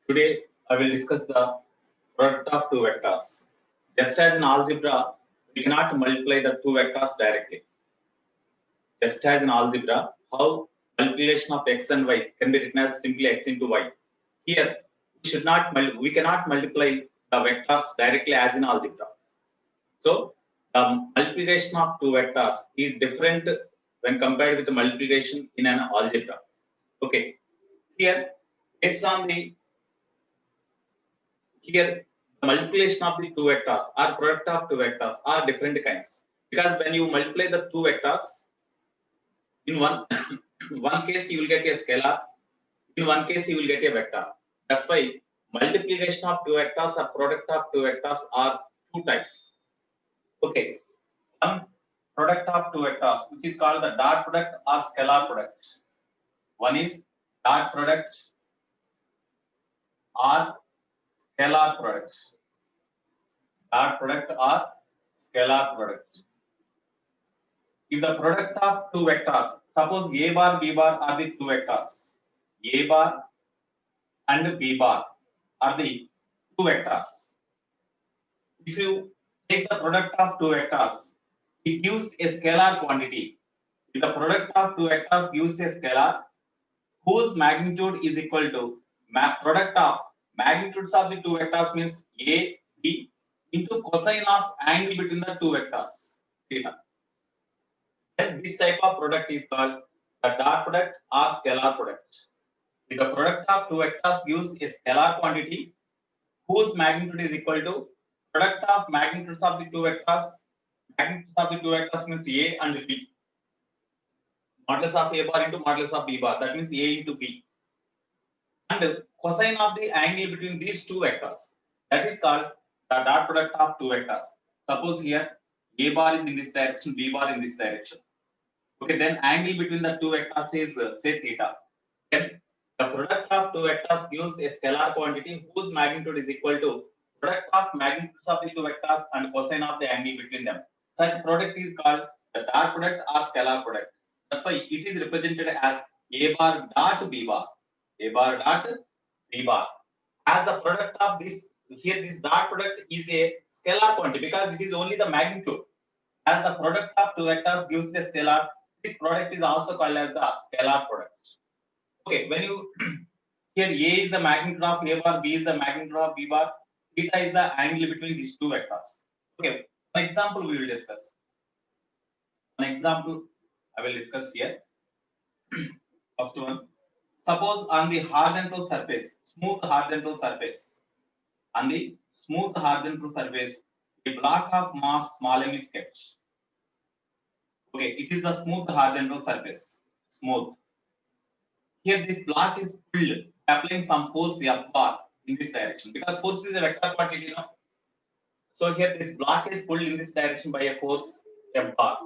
Today, I will discuss the product of two vectors. Just as in algebra, we cannot multiply the two vectors directly. Just as in algebra, how multiplication of x and y can be written as simply x into y. Here, we cannot multiply the vectors directly as in algebra. So, the multiplication of two vectors is different when compared with the multiplication in an algebra. Okay, here, based on the here the multiplication of the two vectors or product of two vectors are different kinds, because when you multiply the two vectors in one one case you will get a scalar, in one case you will get a vector. That's why multiplication of two vectors or product of two vectors are two types. Okay, one product of two vectors which is called the dot product or scalar product. One is dot product or scalar product. Dot product or scalar product. If the product of two vectors, suppose a bar b bar are the two vectors, a bar and b bar are the two vectors. If you take the product of two vectors, it gives a scalar quantity. If the product of two vectors gives a scalar whose magnitude is equal to product of magnitudes of the two vectors means a, b into cosine of angle between the two vectors, theta. Then this type of product is called the dot product or scalar product. If the product of two vectors gives a scalar quantity whose magnitude is equal to product of magnitudes of the two vectors. Magnitudes of the two vectors means a and b. Modulus of a bar into modulus of b bar. That means a into b. And cosine of the angle between these two vectors. That is called the dot product of two vectors. Suppose here a bar is in this direction, b bar in this direction. Okay, then angle between the two vectors is say theta. Then the product of two vectors gives a scalar quantity whose magnitude is equal to product of magnitudes of the two vectors and cosine of the angle between them. Such product is called the dot product or scalar product. That's why it is represented as a bar dot b bar. A bar dot b bar. As the product of this, here this dot product is a scalar quantity because it is only the magnitude. As the product of two vectors gives a scalar, this product is also called as the scalar product. Okay, when you here a is the magnitude of a bar, b is the magnitude of b bar, theta is the angle between these two vectors. Okay, an example we will discuss. An example I will discuss here. First one, suppose on the horizontal surface, smooth horizontal surface, on the smooth horizontal surface, a block of mass small m is kept. Okay, it is a smooth horizontal surface, smooth. Here this block is pulled, applying some force F bar in this direction because force is a vector quantity now. So here this block is pulled in this direction by a force F bar.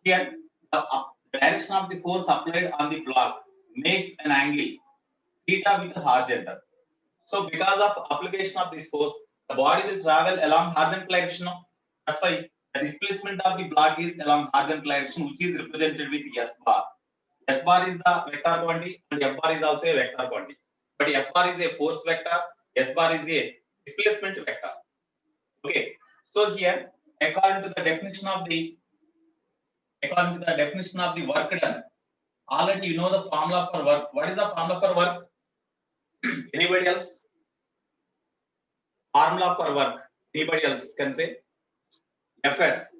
Here the direction of the force applied on the block makes an angle theta with horizontal. So because of application of this force, the body will travel along horizontal direction. That's why the displacement of the block is along horizontal direction, which is represented with S bar. S bar is the vector quantity and F bar is also a vector quantity. But F bar is a force vector, S bar is a displacement vector. Okay. So here, according to the definition of the work done, already you know the formula for work. What is the formula for work? Anybody else? Formula for work. Anybody else can say? Fs.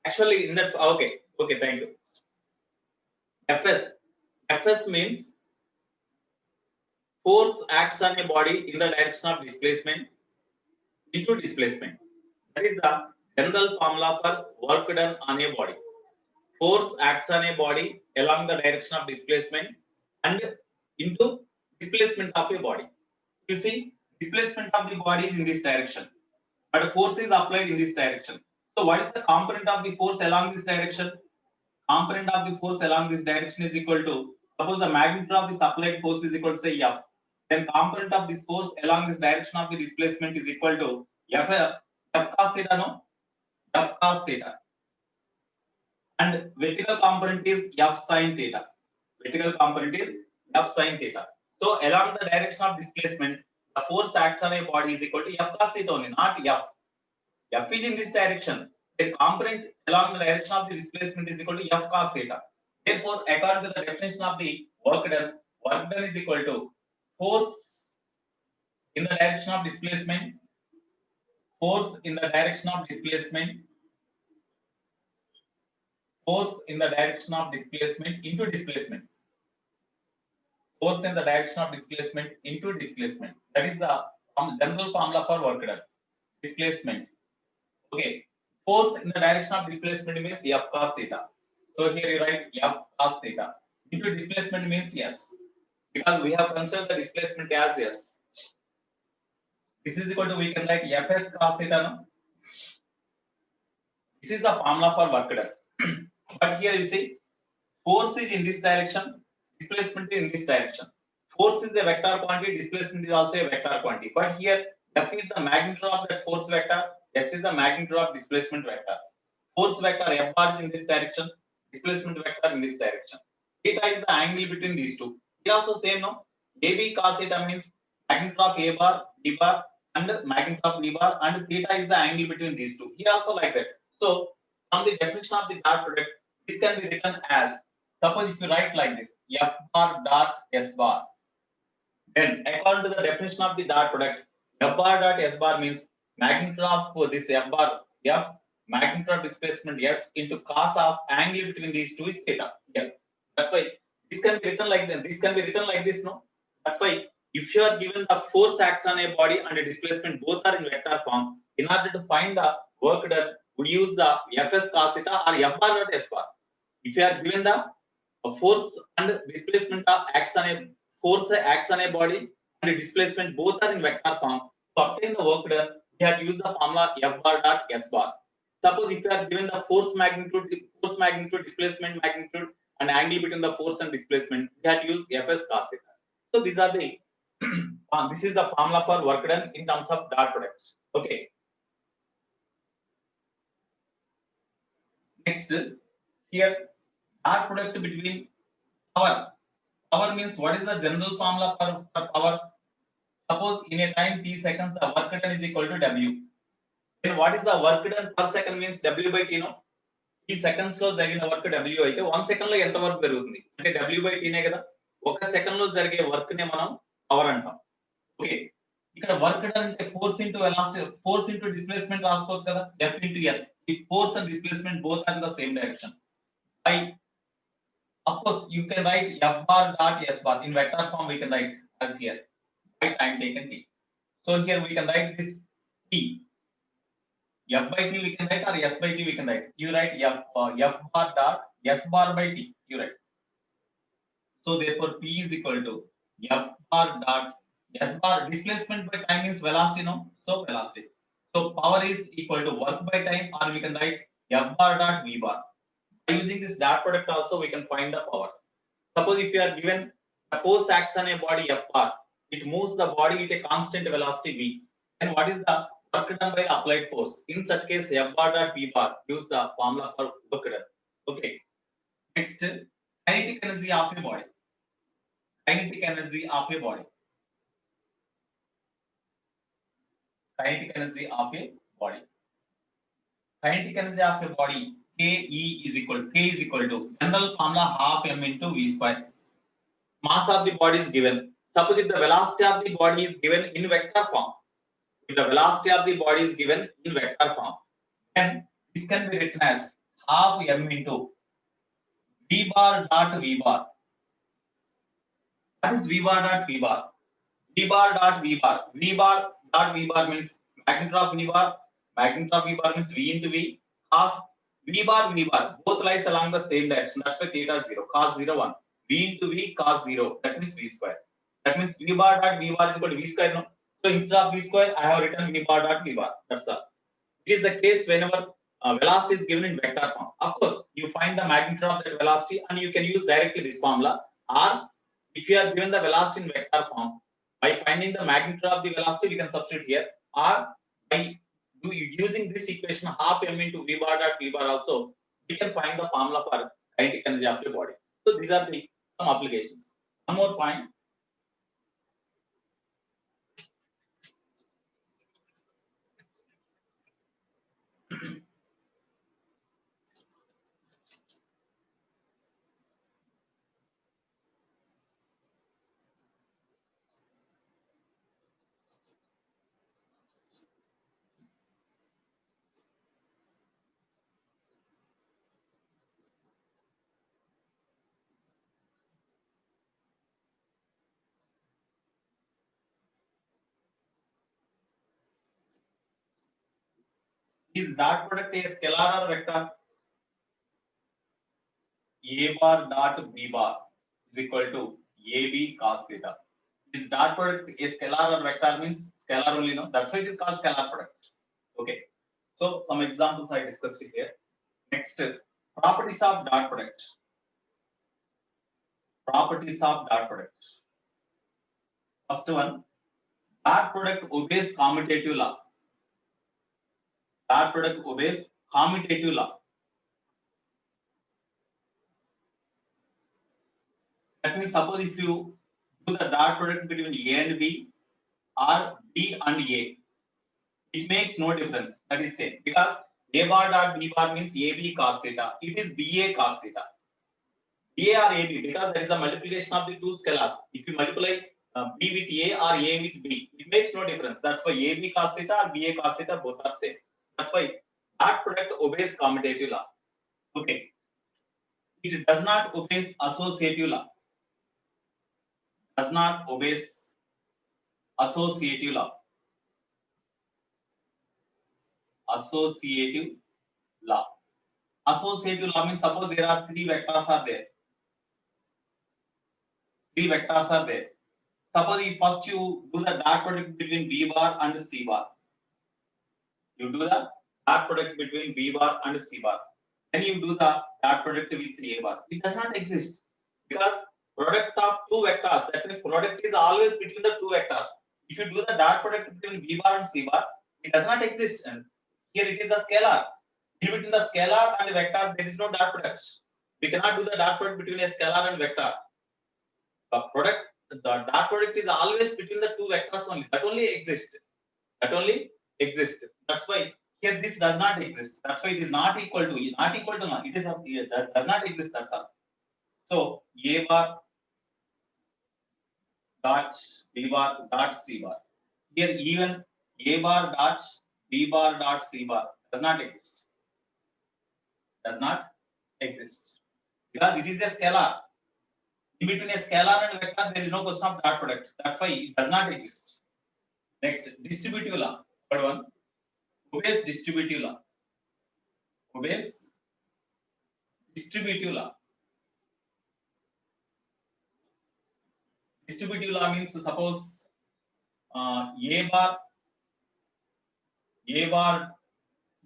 Actually, in that okay, thank you. Fs means force acts on a body in the direction of displacement into displacement. That is the general formula for work done on a body. Force acts on a body along the direction of displacement and into displacement of a body. You see, displacement of the body is in this direction, but force is applied in this direction. So what is the component of the force along this direction? Component of the force along this direction is equal to, suppose the magnitude of the applied force is equal to say F, then component of this force along this direction of the displacement is equal to F cos theta, no? F cos theta. And vertical component is F sin theta. Vertical component is F sin theta. So along the direction of displacement, the force acts on a body is equal to F cos theta only, not F. F is in this direction. The component along the direction of the displacement is equal to F cos theta. Therefore, according to the definition of the work done is equal to force in the direction of displacement, force in the direction of displacement, force in the direction of displacement into displacement. Force in the direction of displacement into displacement. That is the general formula for work done. Displacement. Okay. Force in the direction of displacement means F cos theta. So here you write F cos theta. Into displacement means yes. Because we have considered the displacement as yes. This is equal to, we can write Fs cos theta. No? This is the formula for work done. But here you see, force is in this direction, displacement is in this direction. Force is a vector quantity, displacement is also a vector quantity. But here, F is the magnitude of that force vector, S is the magnitude of displacement vector. Force vector F bar is in this direction, displacement vector in this direction. Theta is the angle between these two. Here also same, no? AB cos theta means magnitude of A bar, B bar, and magnitude of B bar, and theta is the angle between these two. Here also like that. So, from the definition of the dot product, this can be written as, suppose if you write like this, F bar dot S bar. Then, according to the definition of the dot product, F bar dot S bar means magnitude of this F bar, F, magnitude of displacement S into cos of angle between these two is theta. Here. That's why this can be written like that. This can be written like this, no? That's why if you are given the force acts on a body and a displacement both are in vector form, in order to find the work done, we use the Fs cos theta or F bar dot S bar. If you are given the force and displacement acts on a force acts on a body and a displacement both are in vector form, to obtain the work done, we have to use the formula F bar dot S bar. Suppose if you are given the force magnitude, displacement magnitude, and angle between the force and displacement, we have to use Fs cos theta. So these are the this is the formula for work done in terms of dot product. Okay. Next, here dot product between power. Power means what is the general formula for power? Suppose in a time t seconds the work done is equal to W. Then what is the work done per second means W by T, no? T seconds లో జరిగిన work W అయితే 1 second లో ఎంత work జరుగుతుంది అంటే W by T నే కదా. 1 second లో జరిగే వర్క్ నే మనం పవర్ అంటాం. ఓకే, ఇక్కడ వర్క్ డన్ అంటే force into velocity, force into displacement రాసుకోవచ్చు కదా, F into S. If force and displacement both are in the same direction, by, of course you can write F bar dot S bar in vector form. We can write as here by time taken T. So here we can write this T, F by T we can write, or S by T we can write. You write F bar dot S bar by T, you write. So therefore P is equal to F bar dot S bar. Displacement by time means velocity, no? So velocity. So power is equal to work by time, or we can write F bar dot V bar. By using this dot product also we can find the power. Suppose if you are given a force acts on a body F bar, it moves the body with a constant velocity V. And what is the work done by applied force? In such case, F bar dot V bar gives the formula for work done. Okay. Next, kinetic energy of a body. Kinetic energy of a body. Kinetic energy of a body. Kinetic energy of a body, K is equal to general formula half m into v square. Mass of the body is given. Suppose if the velocity of the body is given in vector form, if the velocity of the body is given in vector form, then this can be written as half m into v bar dot v bar. What is v bar dot v bar? V bar dot v bar. V bar dot v bar means magnitude of v bar. Magnitude of v bar means v into v. Cos v bar both lies along the same direction. That's why theta 0. Cos 0 1. V into v cos 0. That means v square. That means v bar dot v bar is equal to v square. No? So instead of v square, I have written v bar dot v bar. That's all. It is the case whenever velocity is given in vector form. Of course, you find the magnitude of that velocity and you can use directly this formula. Or if you are given the velocity in vector form, by finding the magnitude of the velocity, we can substitute here. Or by using this equation half m into v bar dot v bar also, we can find the formula for kinetic energy of your body. So these are the some applications. One more point. Is dot product a scalar or vector? A bar dot B bar is equal to AB cos theta. Is dot product a scalar or vector? Means scalar only, no? That's why it is called scalar product. Okay. So some examples I discussed here. Next, properties of dot product. Properties of dot product. First one, dot product obeys commutative law. Dot product obeys commutative law. That means suppose if you do the dot product between A and B or B and A, it makes no difference. That is same because A bar dot B bar means AB cos theta. It is BA cos theta. BA or AB because that is the multiplication of the two scalars. If you multiply B with A or A with B, it makes no difference. That's why AB cos theta or BA cos theta both are same. That's why dot product obeys commutative law. Okay. It does not obeys associative law. Does not obeys associative law. Associative law. Associative law means suppose there are three vectors are there. Three vectors are there. Suppose if first you do the dot product between B bar and C bar. You do the dot product between B bar and C bar. Then you do the dot product with A bar. It does not exist because product of two vectors. That means product is always between the two vectors. If you do the dot product between B bar and C bar, it does not exist. And here it is the scalar. In between the scalar and vector, there is no dot product. We cannot do the dot product between a scalar and vector. The dot product is always between the two vectors only. That only exists. That only exists. That's why here this does not exist. That's why it is not equal to none. It is does not exist. That's all. So A bar dot B bar dot C bar. Here even A bar dot B bar dot C bar does not exist. Does not exist because it is a scalar. In between a scalar and vector, there is no question of dot product. That's why it does not exist. Next, distributive law. Third one, obeys distributive law. Obeys distributive law. Distributive law means suppose A bar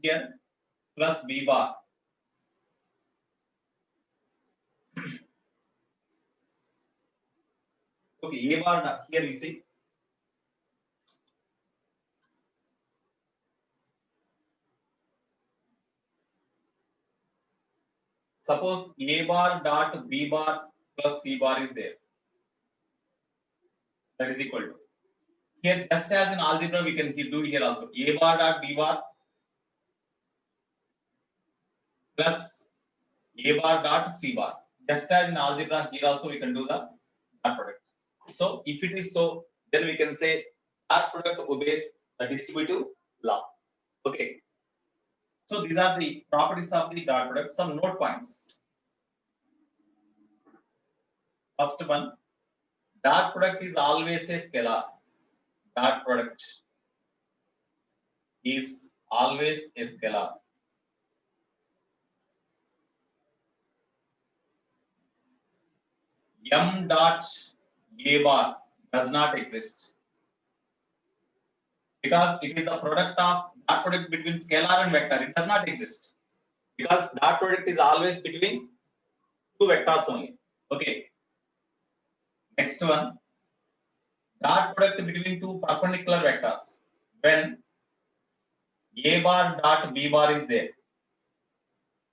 here plus B bar. Okay, A bar here you see. Suppose A bar dot B bar plus C bar is there. That is equal to. Here, just as in algebra, we can do here also. A bar dot B bar plus A bar dot C bar. Just as in algebra, here also we can do the dot product. So, if it is so, then we can say dot product obeys the distributive law. Okay. So, these are the properties of the dot product. Some note points. First one, dot product is always a scalar. Dot product is always a scalar. M dot A bar does not exist because it is the product of dot product between scalar and vector. It does not exist because dot product is always between two vectors only. Okay. Next one, dot product between two perpendicular vectors. When A bar dot B bar is there,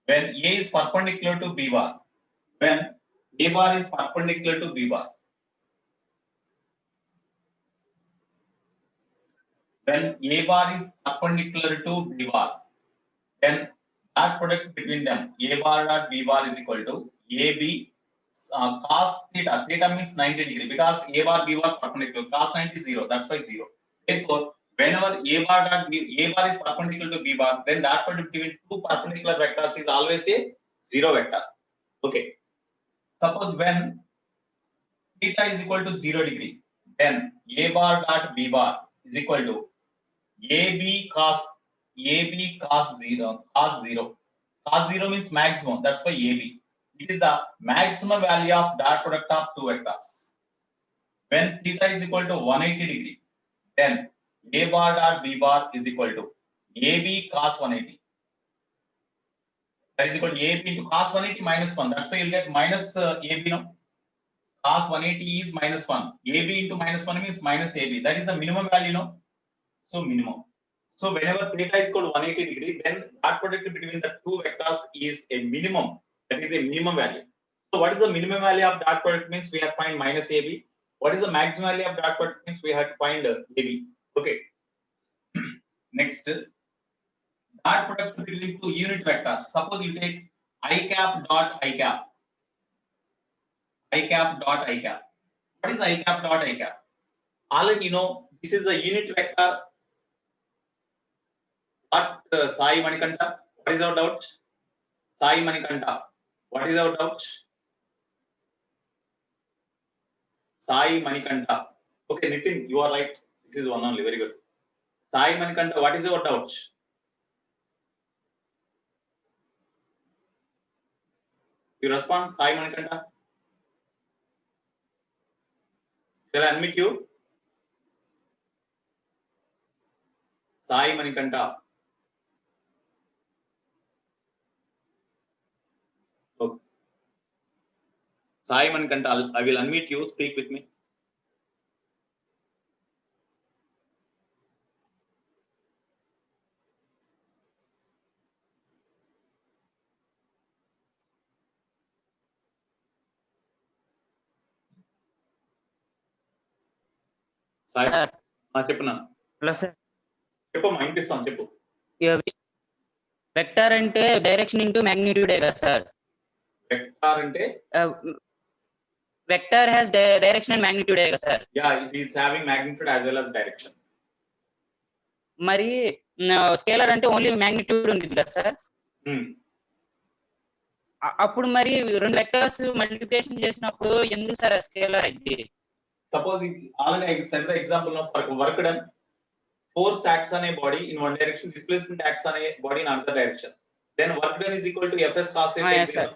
when A is perpendicular to B bar, when A bar is perpendicular to B bar, when A bar is perpendicular to B bar, then dot product between them, A bar dot B bar is equal to AB cos theta. Theta means 90 degree because A bar B bar perpendicular. Cos 90 is 0. That's why 0. Therefore, whenever A bar is perpendicular to B bar, then dot product between two perpendicular vectors is always a 0 vector. Okay. Suppose when theta is equal to 0 degree, then A bar dot B bar is equal to AB cos AB cos 0. Cos 0. Cos 0 means maximum. That's why AB. It is the maximum value of dot product of two vectors. When theta is equal to 180 degree, then A bar dot B bar is equal to AB cos 180. That is equal to AB into cos 180 minus 1. That's why you'll get minus AB. No? Cos 180 is minus 1. AB into minus 1 means minus AB. That is the minimum value. No? So minimum. So whenever theta is equal to 180 degree, then dot product between the two vectors is a minimum. That is a minimum value. So what is the minimum value of dot product means we have to find minus AB. What is the maximum value of dot product means we have to find AB. Okay. Next, dot product between two unit vectors. Suppose you take I cap dot I cap. I cap dot I cap. What is I cap dot I cap? Already you know this is the unit vector. What Sai Manikanta? What is our doubt? Sai Manikanta. What is our doubt? Sai Manikanta. Okay, Nitin, you are right. This is one only. Very good. Sai Manikanta, what is your doubt? You respond, Sai Manikanta. Shall I unmute you? Sai Manikanta. Okay. Sai Manikanta, I will unmute you. Speak with me. Sai. చెప్పనా? Hello sir. చెప్పమ్మా, వినిపిస్తాం, చెప్పు. Vector అంటే direction into మ్యాగ్నిట్యూడే కదా sir? Vector అంటే vector has direction and మ్యాగ్నిట్యూడే కదా sir? Yeah, it is having magnitude as well as direction. మరి scalar అంటే only magnitude ఉంటుంది కదా సార్? అప్పుడు మరి రెండు వెక్టర్స్ మల్టిప్లికేషన్ చేసినప్పుడు ఎందుకు సార్ స్కేలర్ అయింది? Suppose already I set the example of work done. Force acts on a body in one direction, displacement acts on a body in another direction. Then work done is equal to Fs cos theta. Yes, sir.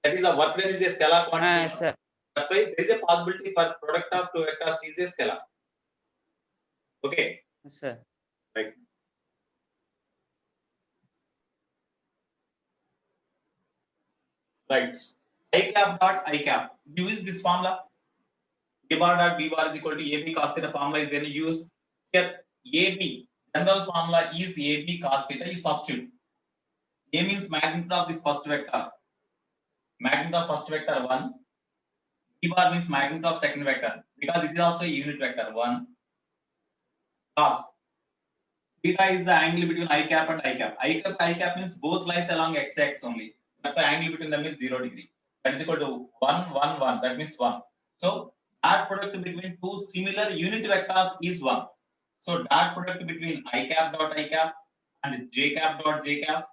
That is the work done is a scalar quantity. Yes, sir. That's why there is a possibility for product of two vectors is a scalar. Okay. Yes, sir. Right. Right. I cap dot I cap. Use this formula. A bar dot B bar is equal to AB cos theta formula is then use here. AB general formula is AB cos theta. You substitute. A means magnitude of this first vector. Magnitude of first vector 1. B bar means magnitude of second vector because it is also a unit vector 1. Cos theta is the angle between I cap and I cap. I cap means both lies along x axis only. That's why angle between them is 0 degree. That is equal to 1 1 1. That means 1. So dot product between two similar unit vectors is 1. So dot product between I cap dot I cap and J cap dot J cap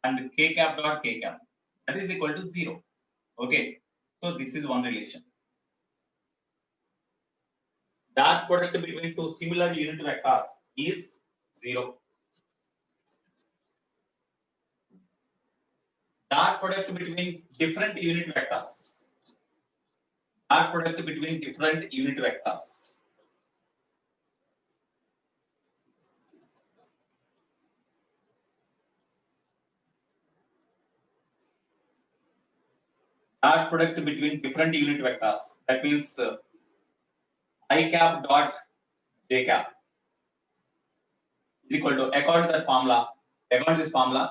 and K cap dot K cap, that is equal to 0. Okay. So this is one relation. Dot product between two similar unit vectors is 0. Dot product between different unit vectors. Dot product between different unit vectors. Dot product between different unit vectors. That means I cap dot J cap is equal to, according to that formula, according to this formula,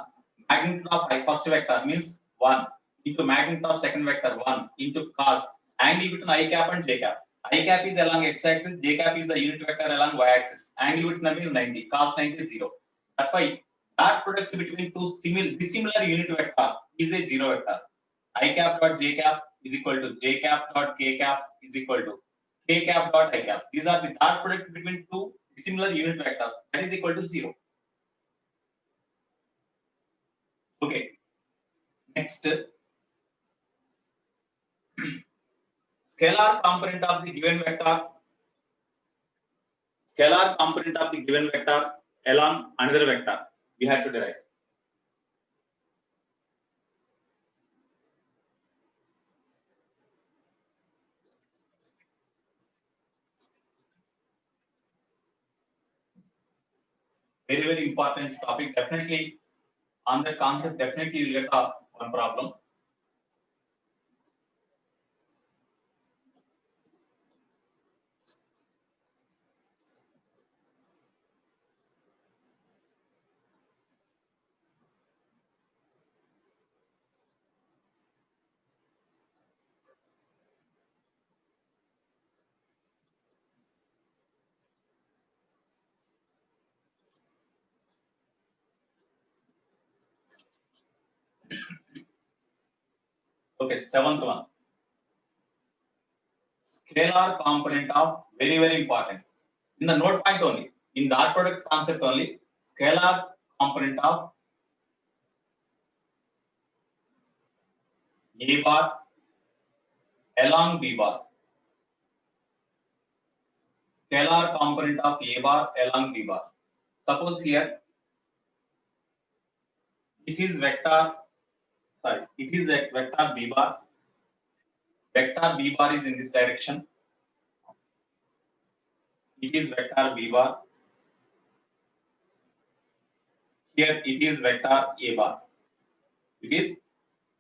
magnitude of first vector means 1 into magnitude of second vector 1 into cos angle between I cap and J cap. I cap is along x axis, J cap is the unit vector along y axis. Angle between them is 90. Cos 90 is 0. That's why dot product between two dissimilar unit vectors is a 0 vector. I cap dot J cap is equal to J cap dot K cap is equal to K cap dot I cap. These are the dot product between two dissimilar unit vectors. That is equal to 0. Okay. Next. Scalar component of the given vector. Scalar component of the given vector along another vector. we had to derive. Very, very important topic. Definitely on that concept, definitely you get one problem. Okay, seventh one. Scalar component of very, very important. In the node point only, in dot product concept only, scalar component of A bar along B bar. Scalar component of A bar along B bar. Suppose here, this is vector, sorry, it is a vector B bar. Vector B bar is in this direction. It is vector B bar. Here it is vector A bar. It is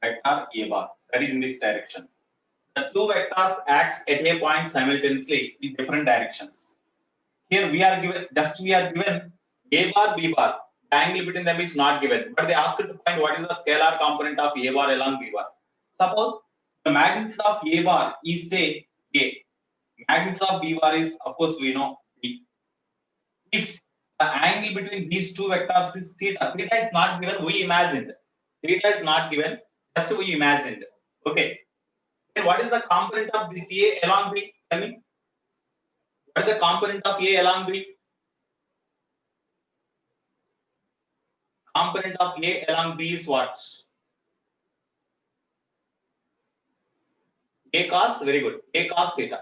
vector A bar. That is in this direction. The two vectors acts at a point simultaneously in different directions. Here we are given A bar, B bar. The angle between them is not given, but they asked to find what is the scalar component of A bar along B bar. Suppose the magnitude of A bar is say A. Magnitude of B bar is, of course, we know B. If the angle between these two vectors is theta, theta is not given, we imagined. Theta is not given, just we imagined. Okay. And what is the component of this A along B? Tell me. What is the component of A along B? Component of A along B is what? A cos, very good. A cos theta.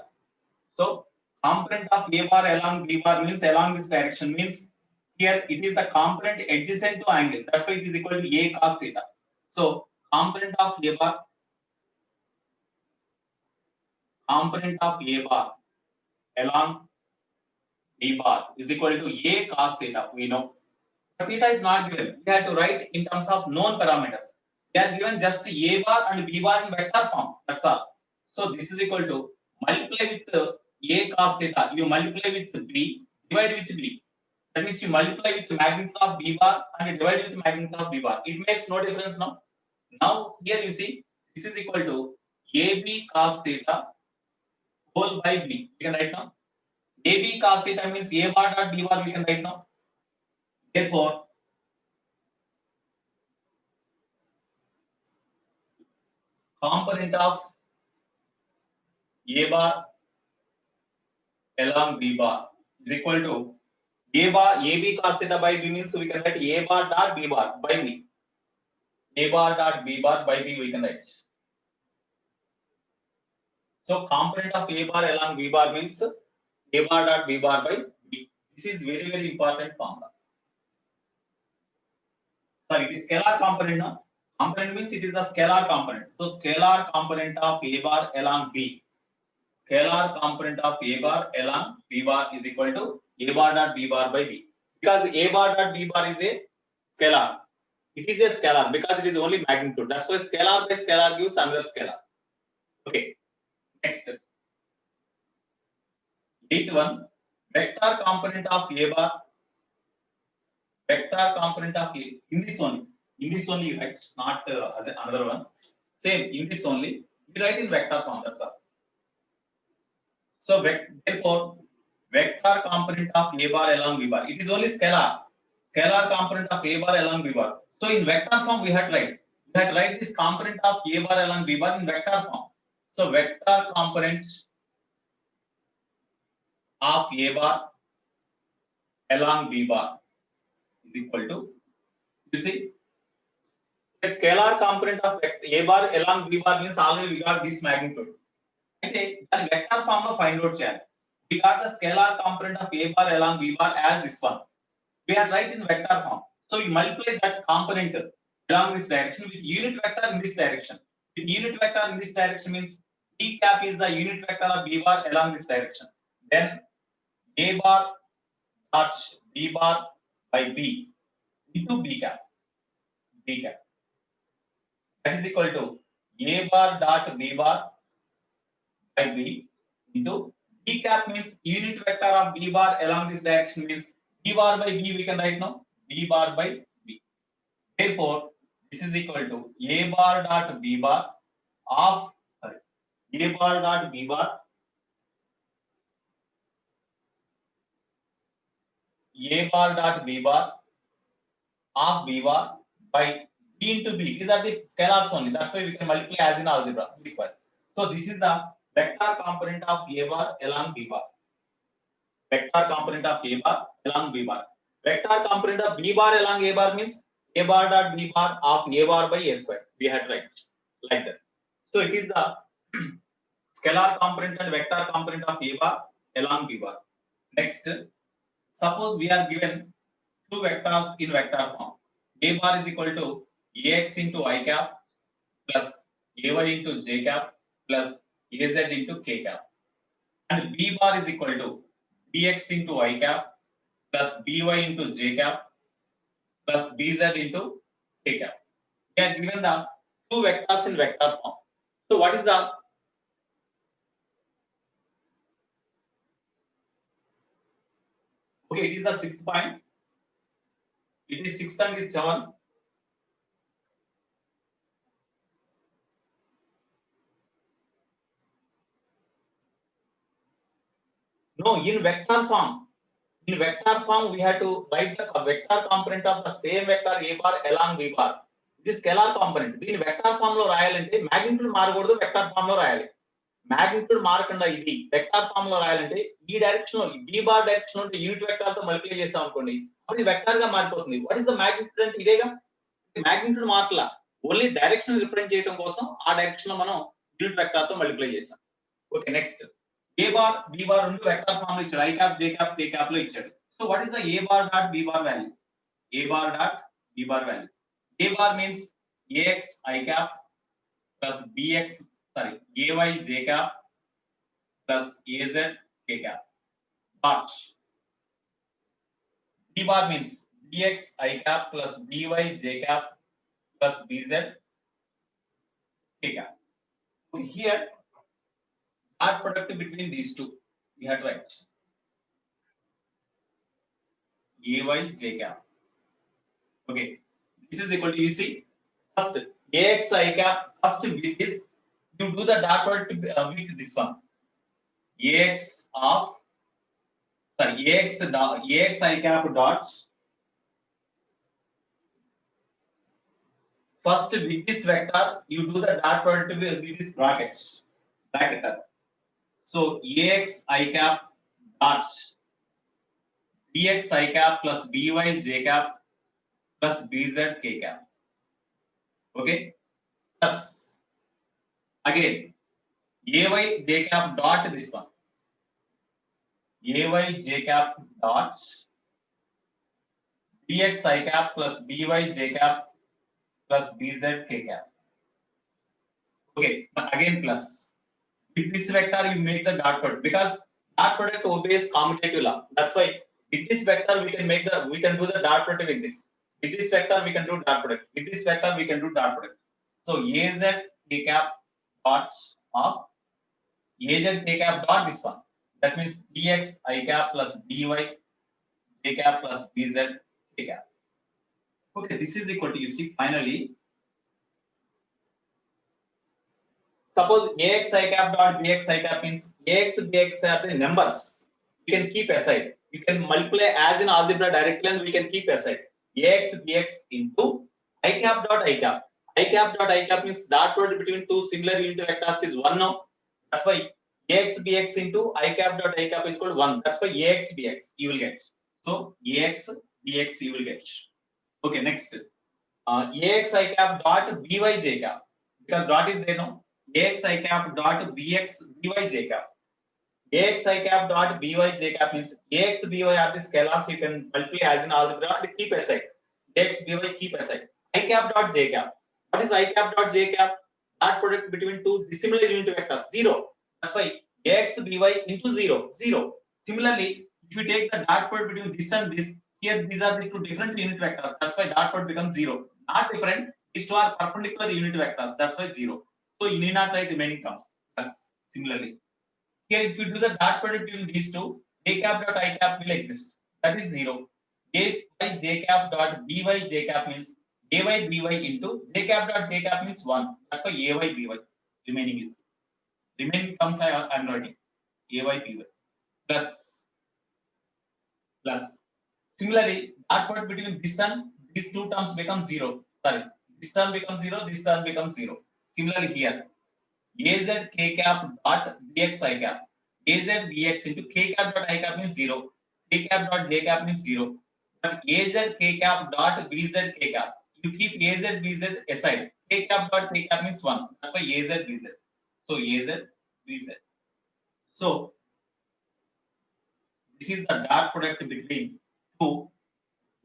So component of A bar along B bar means along this direction, means here it is the component adjacent to angle. That's why it is equal to A cos theta. So component of A bar along B bar is equal to A cos theta. We know. But theta is not given. We have to write in terms of known parameters. They are given just A bar and B bar in vector form. That's all. So this is equal to multiply with A cos theta. You multiply with B, divide with B. That means you multiply with the magnitude of B bar and divide with the magnitude of B bar. It makes no difference now. Now here you see this is equal to AB cos theta whole by B. We can write now. AB cos theta means A bar dot B bar we can write now. Therefore, component of A bar along B bar is equal to A bar AB cos theta by B means we can write A bar dot B bar by B. A bar dot B bar by B we can write. So component of A bar along B bar means A bar dot B bar by B. This is very, very important formula. Sorry, it is scalar component now. Component means it is a scalar component. So scalar component of A bar along B. Scalar component of A bar along B bar is equal to A bar dot B bar by B. Because A bar dot B bar is a scalar. It is a scalar because it is only magnitude. That's why scalar by scalar gives another scalar. Okay. Next. Eighth one. Vector component of A bar. Vector component of A. In this only, right? Not another one. Same, in this only. We write in vector form. That's all. So therefore, vector component of A bar along B bar. It is only scalar. Scalar component of A bar along B bar. So in vector form, we had write. We had write this component of A bar along B bar in vector form. So vector component of A bar along B bar is equal to, you see, a scalar component of A bar along B bar means already we got this magnitude. Okay, then vector form of find out channel. We got the scalar component of A bar along B bar as this one. We are write in vector form. So you multiply that component along this direction with unit vector in this direction. With unit vector in this direction means B cap is the unit vector of B bar along this direction. Then A bar dot B bar by B into B cap. B cap. That is equal to A bar dot B bar by B into B cap means unit vector of B bar along this direction means B bar by B we can write now. B bar by B. Therefore, this is equal to A bar dot B bar of A bar dot B bar A bar dot B bar of B bar by B into B. These are the scalars only. That's why we can multiply as in algebra. This one. So this is the vector component of A bar along B bar. Vector component of A bar along B bar. Vector component of B bar along A bar means A bar dot B bar of A bar by A square. We had write like that. So it is the scalar component and vector component of A bar along B bar. Next, suppose we are given two vectors in vector form. A bar is equal to Ax into I cap plus Ay into J cap plus Az into K cap. And B bar is equal to Bx into I cap plus By into J cap plus Bz into K cap. We are given the two vectors in vector form. So what is the okay, it is the sixth point. It is 6 and it's 7. No, in vector form. In vector form, we have to write the vector component of the same vector A bar along B bar. This scalar component. In vector form lo rayalante magnitude మారకూడదు vector form lo రాయాలి. Magnitude మారకుండా ఇది vector form లో రాయాలంటే ఈ direction లో B bar direction లో unit vector తో multiply చేసాం అనుకోండి అప్పుడు ఇది వెక్టర్ గా మారిపోతుంది. వాట్ ఇస్ ద మాగ్నిట్యూడ్ అంటే ఇదేగా. మాగ్నిట్యూడ్ మార్కలా ఓన్లీ డైరెక్షన్ రిప్రజెంట్ చేయడం కోసం ఆ డైరెక్షన్ లో మనం యూనిట్ వెక్టర్ తో మల్టిప్లై చేసాం. Okay, next A bar B bar రెండు వెక్టర్ ఫామ్ లో ఇచ్చాడు. I cap J cap K cap లో ఇచ్చాడు. So what is the A bar dot B bar value? A bar dot B bar value. A bar means Ax I cap plus Bx Ay J cap plus Az K cap dot B bar means Bx I cap plus By J cap plus Bz K cap. So here dot product between these two we had right Ay J cap. Okay, this is equal to, you see, first Ax I cap first with this you do the dot product with this one Ax I cap dot first with this vector you do the dot product with this bracket. So Ax I cap dot Bx I cap plus By J cap plus Bz K cap. Okay, plus again Ay J cap dot this one Ay J cap dot Bx I cap plus By J cap plus Bz K cap. Okay, again plus with this vector you make the dot product because dot product obeys commutative law. That's why with this vector we can do the dot product with this. With this vector we can do dot product. With this vector we can do dot product. So Az K cap dot of Az K cap dot this one. That means Bx I cap plus By J cap plus Bz K cap. Okay, this is equal to, you see, finally suppose Ax I cap dot Bx I cap means Ax Bx are the numbers. You can keep aside. You can multiply as in algebra directly and we can keep aside. Ax Bx into I cap dot I cap. I cap dot I cap means dot product between two similar unit vectors is 1 now. That's why Ax Bx into I cap dot I cap is called 1. That's why Ax Bx you will get. So Ax Bx you will get. Okay, next Ax I cap dot By J cap because dot is there now. Ax I cap dot Bx By J cap. Ax I cap dot By J cap means Ax By are the scalars you can multiply as in algebra and keep aside. Ax by keep aside. I cap dot j cap. What is I cap dot j cap? Dot product between two dissimilar unit vectors, 0. That's why Ax by into 0, 0. Similarly, if you take the dot product between this and this, here these are the two different unit vectors. That's why dot product becomes 0. Not different. These two are perpendicular unit vectors. That's why 0. So you need not write remaining terms. Yes, similarly. Here, if you do the dot product between these two, a cap dot I cap will exist. That is 0. A by j cap dot b by j cap means a by by into j cap dot j cap means 1. That's why a by by. Remaining comes I am writing a by by plus. Similarly, dot product between this and these two terms becomes 0. Sorry, this term becomes 0. This term becomes 0. Similarly here. Az k cap dot bx I cap. Az bx into k cap dot I cap means 0. K cap dot j cap means 0. But az k cap dot bz k cap. You keep az bz aside. K cap dot k cap means 1. That's why az bz. So az bz. So this is the dot product between two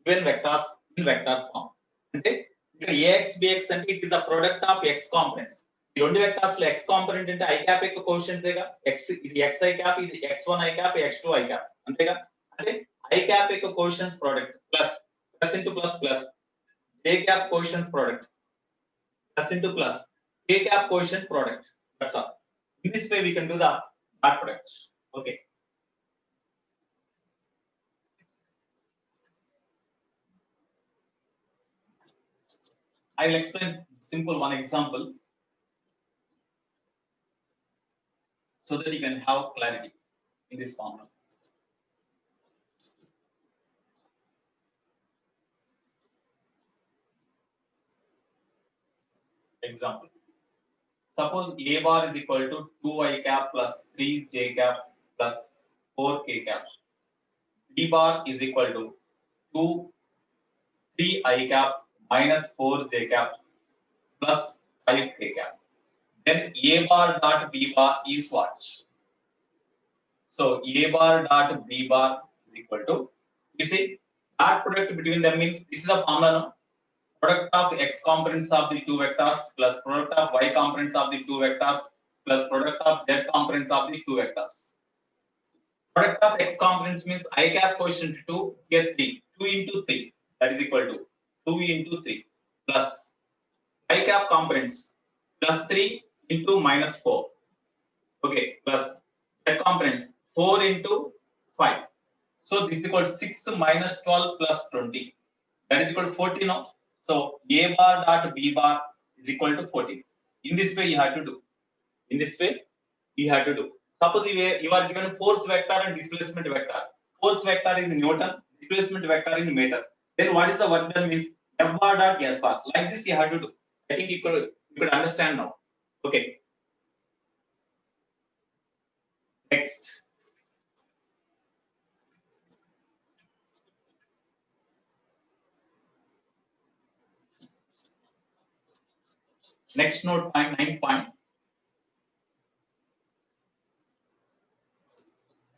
given vectors in vector form. అంటే ఇక్కడ ax bx అంటే it is the product of x components. ఈ రెండు vectors లో x component అంటే i cap యొక్క coefficient ఏగా x ఇది xi cap ఇది x1 i cap x2 i cap అంతేగా అంటే i cap యొక్క coefficients product plus into plus j cap coefficient product plus into plus k cap coefficient product. That's all. In this way we can do the dot product. Okay. I will explain simple one example so that you can have clarity in this formula. Example. Suppose a bar is equal to 2i cap plus 3j cap plus 4k cap. B bar is equal to 3i cap minus 4j cap plus 5k cap. Then a bar dot b bar is what? So a bar dot b bar is equal to, you see, dot product between them means this is the formula, no? Product of x components of the two vectors plus product of y components of the two vectors plus product of z components of the two vectors. Product of x components means I cap quotient 2, here 3, 2 into 3, that is equal to 2 into 3 plus I cap components plus 3 into minus 4. Okay, plus z components 4 into 5. So this is equal to 6 minus 12 plus 20. That is equal to 14 now. So a bar dot b bar is equal to 14. In this way you have to do. In this way you have to do. Suppose you are given force vector and displacement vector. Force vector is in Newton, displacement vector in meter. Then what is the work done is f bar dot s bar. Like this you have to do. I think you could understand now. Okay. Next. Next note point 9 point.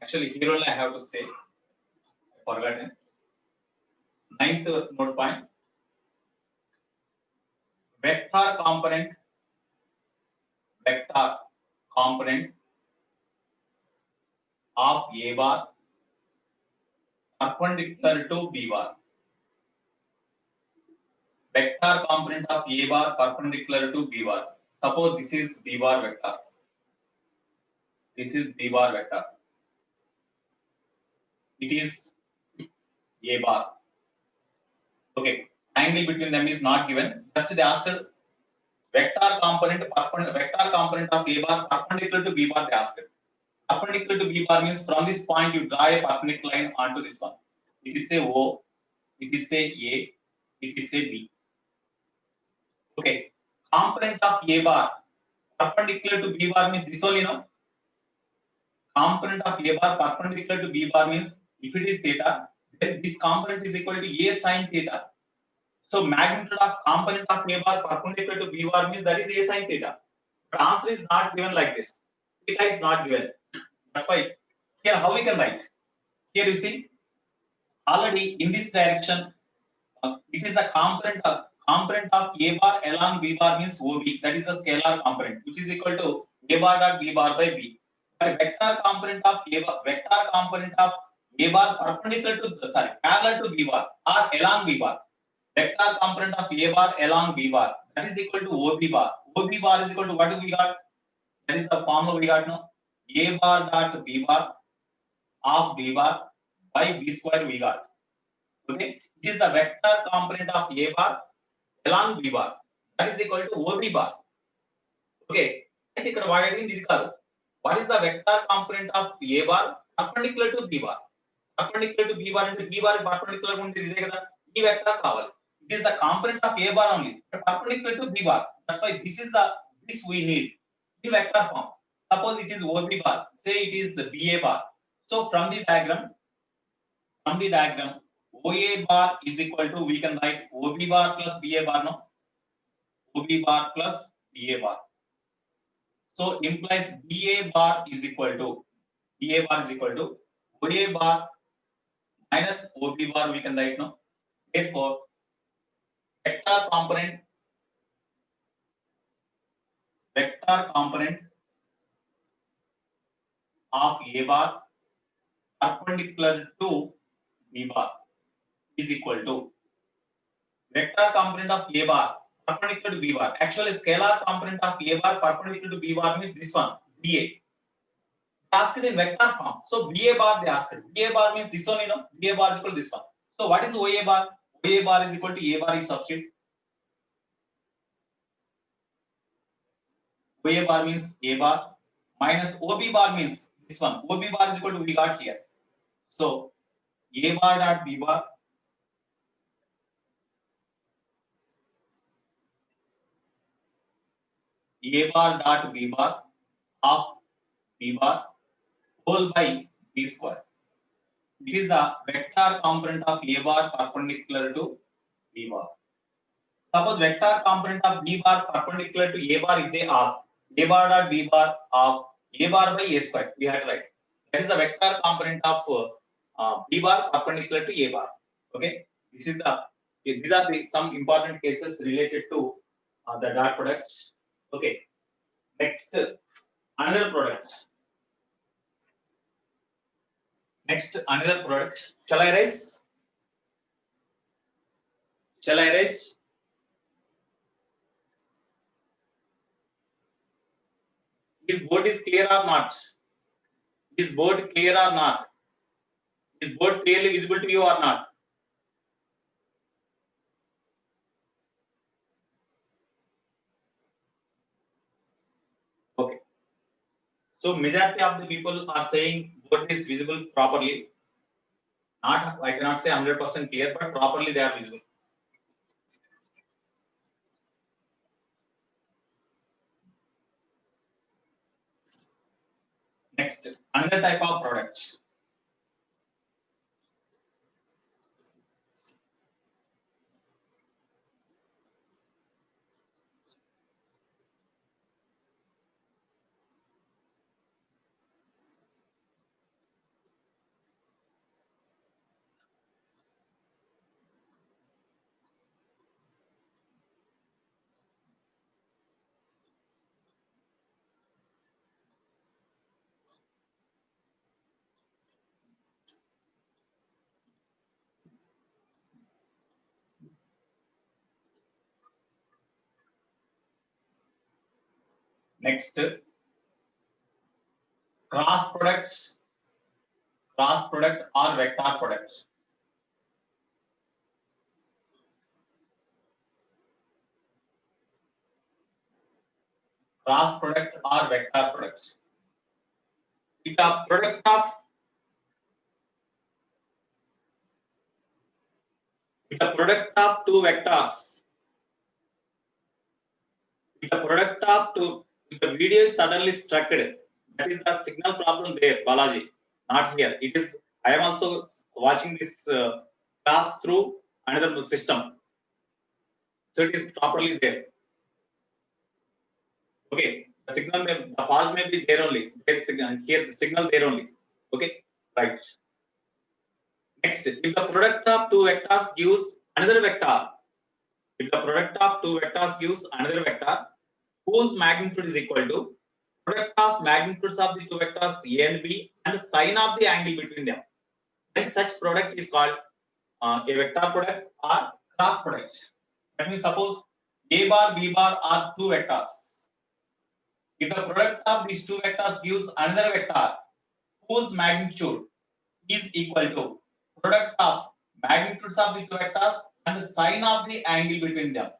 Actually, here only I have to say, forgotten. 9th note point. Vector component of a bar perpendicular to b bar. Vector component of a bar perpendicular to b bar. Suppose this is b bar vector. This is b bar vector. It is a bar. Okay, angle between them is not given. Just they asked vector component of a bar perpendicular to b bar. They asked. Perpendicular to b bar means from this point you draw a perpendicular line onto this one. It is say O. It is say A. It is say B. Okay, component of a bar perpendicular to b bar means this only, no? Component of a bar perpendicular to b bar means if it is theta, then this component is equal to a sin theta. So magnitude of component of a bar perpendicular to b bar means that is a sin theta. But answer is not given like this. Theta is not given. That's why here how we can write? Here you see already in this direction it is the component of A bar along B bar means OB, that is the scalar component, which is equal to A bar dot B bar by B. But vector component of A bar perpendicular to parallel to B bar or along B bar. Vector component of A bar along B bar, that is equal to OB bar. OB bar is equal to what we got? That is the formula we got now. A bar dot B bar of B bar by B square we got. Okay, it is the vector component of A bar along B bar, that is equal to OB bar. Okay, అయితే ఇక్కడ వాడేది ఇది కాదు. What is the vector component of A bar perpendicular to B bar? Perpendicular to B bar అంటే B bar perpendicular గా ఉండేది ఇదే కదా, ఈ వెక్టర్ కావాలి. It is the component of A bar only, but perpendicular to B bar. That's why this we need in vector form. Suppose it is OB bar, say it is the BA bar. So from the diagram OA bar is equal to, we can write OB bar plus BA bar, no? OB bar plus BA bar. So implies BA bar is equal to OA bar minus OB bar, we can write, no? Therefore vector component of A bar perpendicular to B bar is equal to vector component of A bar perpendicular to B bar. Actually, scalar component of A bar perpendicular to B bar means this one, BA. Asked in vector form. So BA bar they asked. BA bar means this one, you know. BA bar is equal to this one. So what is OA bar? OA bar is equal to A bar in substitute. OA bar means A bar minus OB bar means this one. OB bar is equal to, we got here. So A bar dot B bar A bar dot B bar of B bar whole by B square. It is the vector component of A bar perpendicular to B bar. Suppose vector component of B bar perpendicular to A bar, if they ask A bar dot B bar of A bar by A square, we have to write. That is the vector component of B bar perpendicular to A bar. Okay, these are some important cases related to the dot product. Okay, next another product. Shall I erase? This board is clear or not? Is board clear or not? Is board clearly visible to you or not? Okay. So majority of the people are saying board is visible properly. Not, I cannot say 100% clear, but properly they are visible. Next, another type of product. Next, cross product or vector product. Cross product or vector product. It a product of two vectors. If the product of two, if the video is suddenly struck, that is the signal problem there, Balaji. Not here. It is. I am also watching this class through another system, so it is properly there. Okay, the signal may, the fault may be there only. Here the signal there only. Okay, right. Next, if the product of two vectors gives another vector, if the product of two vectors gives another vector whose magnitude is equal to product of magnitudes of the two vectors A and B and sine of the angle between them, then such product is called a vector product or cross product. Let me suppose A bar, B bar are two vectors. If the product of these two vectors gives another vector whose magnitude is equal to product of magnitudes of the two vectors and sine of the angle between them,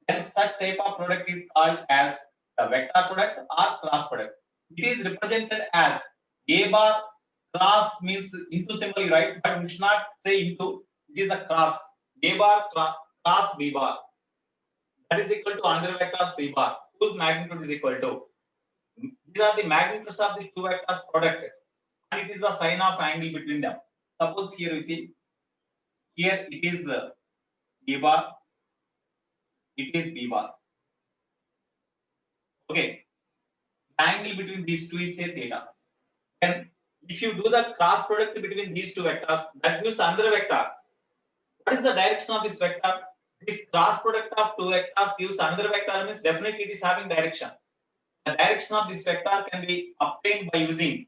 then such type of product is called as the vector product or cross product. It is represented as A bar cross means into symbol, right? But we should not say into. It is a cross. A bar cross B bar. That is equal to another vector C bar, whose magnitude is equal to. These are the magnitudes of the two vectors product, and it is the sine of angle between them. Suppose here you see, here it is B bar, it is B bar. Okay, the angle between these two is say theta. Then if you do the cross product between these two vectors, that gives another vector. What is the direction of this vector? This cross product of two vectors gives another vector, means definitely it is having direction. The direction of this vector can be obtained by using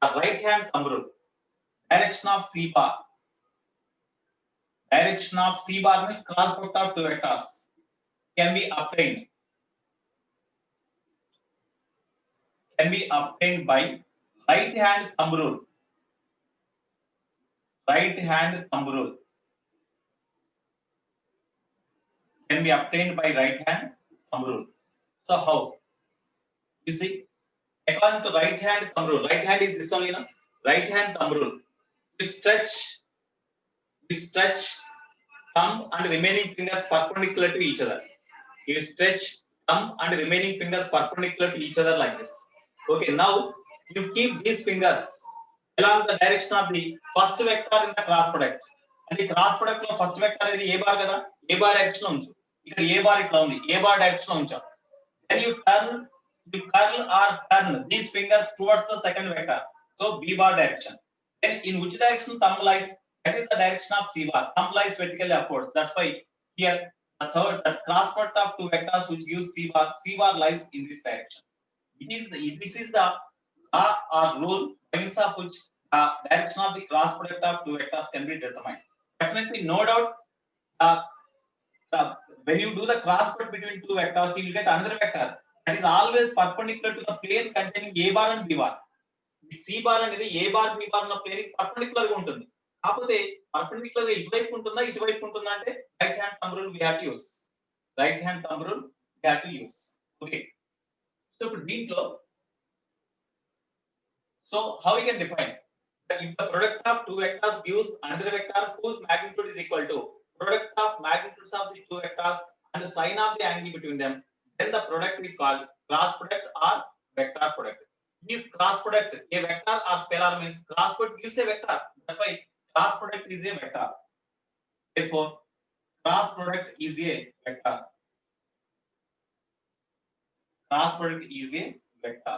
the right hand thumb rule. Direction of C bar. Direction of C bar means cross product of two vectors can be obtained. Can be obtained by right hand thumb rule. Right hand thumb rule can be obtained by right hand thumb rule. So how? You see, according to right hand thumb rule, right hand is this only, no? Right hand thumb rule. You stretch thumb and remaining fingers perpendicular to each other. You stretch thumb and remaining fingers perpendicular to each other like this. Okay, now you keep these fingers along the direction of the first vector in the cross product. And the cross product lo first vector is A bar kada, A bar direction unchu. Ikkada A bar itla undi, A bar direction uncha. Then you curl or turn these fingers towards the second vector. So B bar direction. Then in which direction thumb lies? That is the direction of C bar. Thumb lies vertically upwards. That's why here the cross product of two vectors which gives C bar lies in this direction. This is the law or rule by means of which direction of the cross product of two vectors can be determined. Definitely, no doubt, when you do the cross product between two vectors, you will get another vector that is always perpendicular to the plane containing A bar and B bar. The C bar అనేది A bar B bar ఉన్న plane perpendicular గా ఉంటుంది. కాకపోతే perpendicular గా ఇటువైపు ఉంటుందా ఇటువైపు ఉంటుందా అంటే right hand thumb rule we have to use. Right hand thumb rule we have to use. Okay, so ఇప్పుడు దీంట్లో so how we can define that if the product of two vectors gives another vector whose magnitude is equal to product of magnitudes of the two vectors and the sine of the angle between them, then the product is called cross product or vector product. This cross product, a vector or scalar means cross product gives a vector. That's why cross product is a vector. Therefore, cross product is a vector. Cross product is a vector.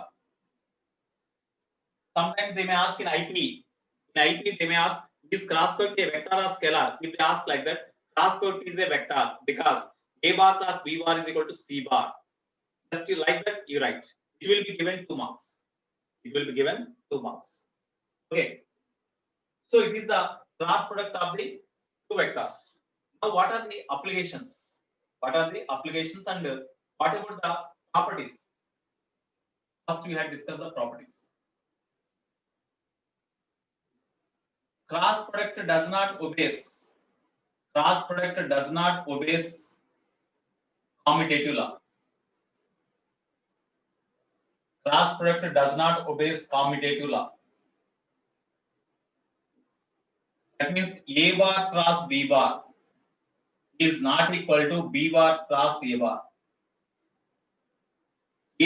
Sometimes they may ask in IP. In IP, they may ask, is cross product a vector or scalar? If they ask like that, cross product is a vector because A bar plus B bar is equal to C bar. Just you like that, you write. It will be given 2 marks. It will be given 2 marks. Okay. So it is the cross product of the two vectors. Now, what are the applications? What are the applications and what about the properties? First, we have discussed the properties. Cross product does not obeys. Cross product does not obeys commutative law. Cross product does not obeys commutative law. That means A bar cross B bar is not equal to B bar cross A bar.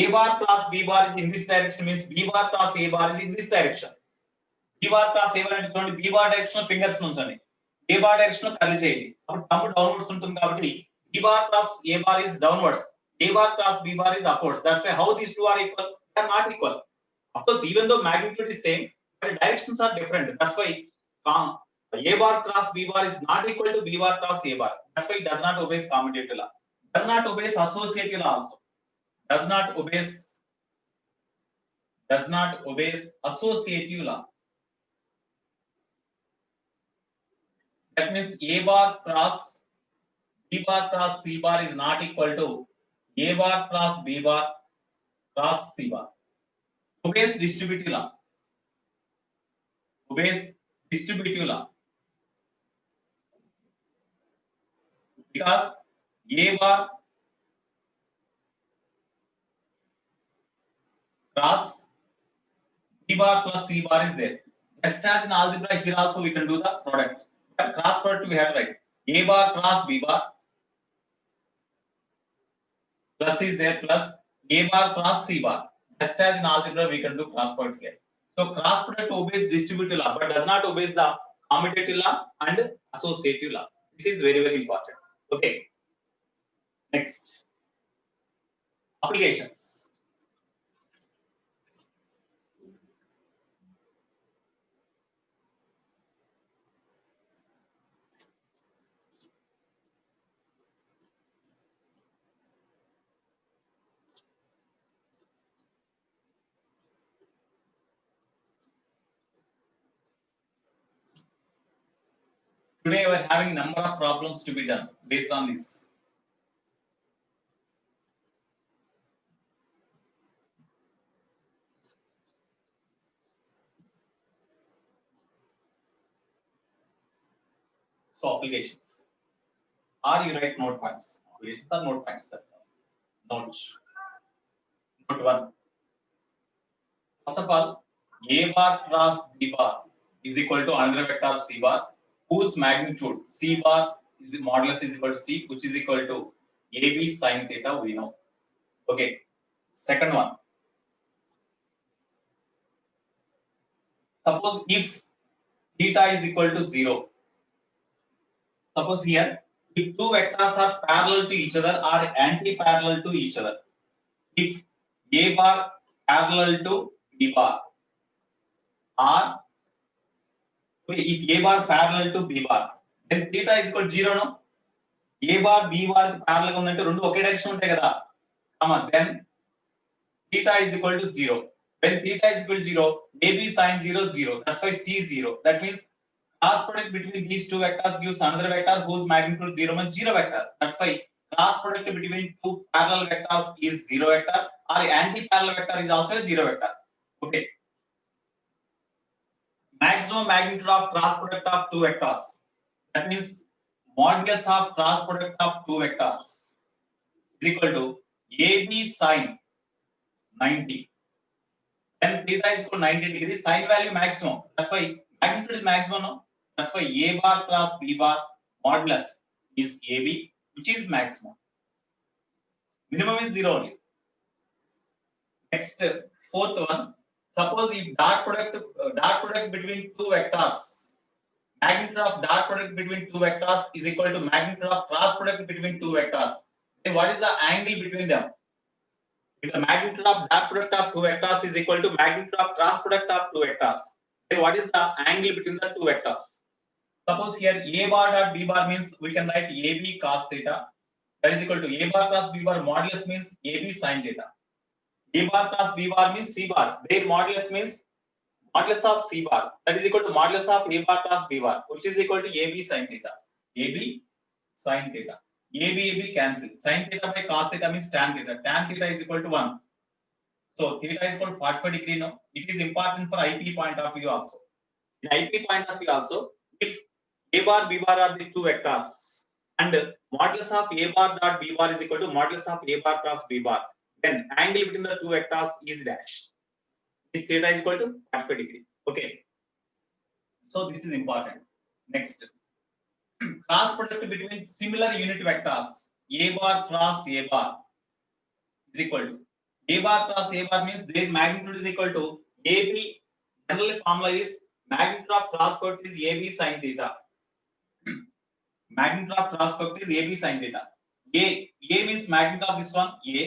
A bar cross B bar is in this direction means B bar cross A bar is in this direction. B bar cross A bar అంటే చూడండి, B bar direction fingers ఉంచండి, A bar direction curl చేయండి, అప్పుడు thumb downwards ఉంటుంది కాబట్టి B bar cross A bar is downwards, A bar cross B bar is upwards. That's why how these two are equal? They are not equal. Of course, even though magnitude is same, but directions are different. That's why A bar cross B bar is not equal to B bar cross A bar. That's why it does not obey commutative law. Does not obey associative law also. Does not obey associative law. That means A bar cross B bar cross C bar is not equal to A bar cross B bar cross C bar. Obeys distributive law. Obeys distributive law. Because A bar cross B bar plus C bar is there. Just as in algebra, here also we can do the product. But cross product we have right. A bar cross B bar plus is there plus A bar cross C bar. Just as in algebra, we can do cross product here. So cross product obeys distributive law, but does not obey the commutative law and associative law. This is very, very important. Okay. Next. Applications. Today we are having number of problems to be done based on this. So applications. Or you write note points. Applications are note points. Note 1. First of all, A bar cross B bar is equal to another vector C bar, whose magnitude C bar is modulus is equal to C, which is equal to AB sin theta, we know. Okay. Second one. Suppose if theta is equal to 0. Suppose here, if two vectors are parallel to each other or anti-parallel to each other, if A bar parallel to B bar, or if A bar parallel to B bar, then theta is equal to 0, no? A bar B bar parallel ఉన్నట్టు రెండు ఒకే direction ఉంటాయి కదా. Then theta is equal to 0. When theta is equal to 0, AB sin 0 0. That's why C is 0. That means cross product between these two vectors gives another vector whose magnitude 0 means 0 vector. That's why cross product between two parallel vectors is 0 vector, or anti-parallel vector is also a 0 vector. Okay. Maximum magnitude of cross product of two vectors. That means modulus of cross product of two vectors is equal to AB sin 90. Then theta is equal to 90 degrees. Sin value maximum. That's why magnitude is maximum. No? That's why A bar plus B bar modulus is AB, which is maximum. Minimum is 0 only. Next, fourth one. Suppose if dot product between two vectors, magnitude of dot product between two vectors is equal to magnitude of cross product between two vectors. Then what is the angle between them? If the magnitude of dot product of two vectors is equal to magnitude of cross product of two vectors, then what is the angle between the two vectors? Suppose here A bar dot B bar means we can write AB cos theta. That is equal to A bar plus B bar modulus means AB sin theta. A bar plus B bar means C bar. Their modulus means modulus of C bar. That is equal to modulus of A bar plus B bar, which is equal to AB sin theta. AB sin theta. AB cancel. Sin theta by cos theta means tan theta. Tan theta is equal to 1. So theta is equal to 45 degree. No, it is important for IP point of view also. In IP point of view also, if A bar B bar are the two vectors, and modulus of A bar dot B bar is equal to modulus of A bar cross B bar, then angle between the two vectors is dash. This theta is equal to 45 degree. Okay. So this is important. Next, cross product between similar unit vectors A bar cross A bar is equal to A bar cross A bar means their magnitude is equal to AB. Generally formula is magnitude of cross product is AB sin theta. Magnitude of cross product is AB sin theta. A means magnitude of this one A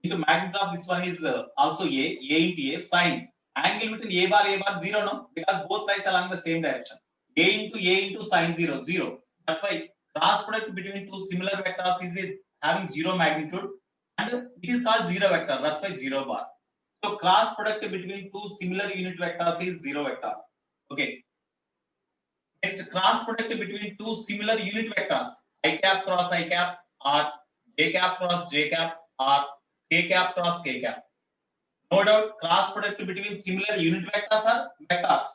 into magnitude of this one is also A into A sin. Angle between A bar 0, no, because both lies along the same direction. A into sine 0, 0. That's why cross product between two similar vectors is having zero magnitude, and it is called zero vector. That's why 0 bar. So cross product between two similar unit vectors is zero vector. Okay. Next, cross product between two similar unit vectors, I cap cross I cap, or j cap cross j cap, or k cap cross k cap. No doubt, cross product between similar unit vectors are vectors.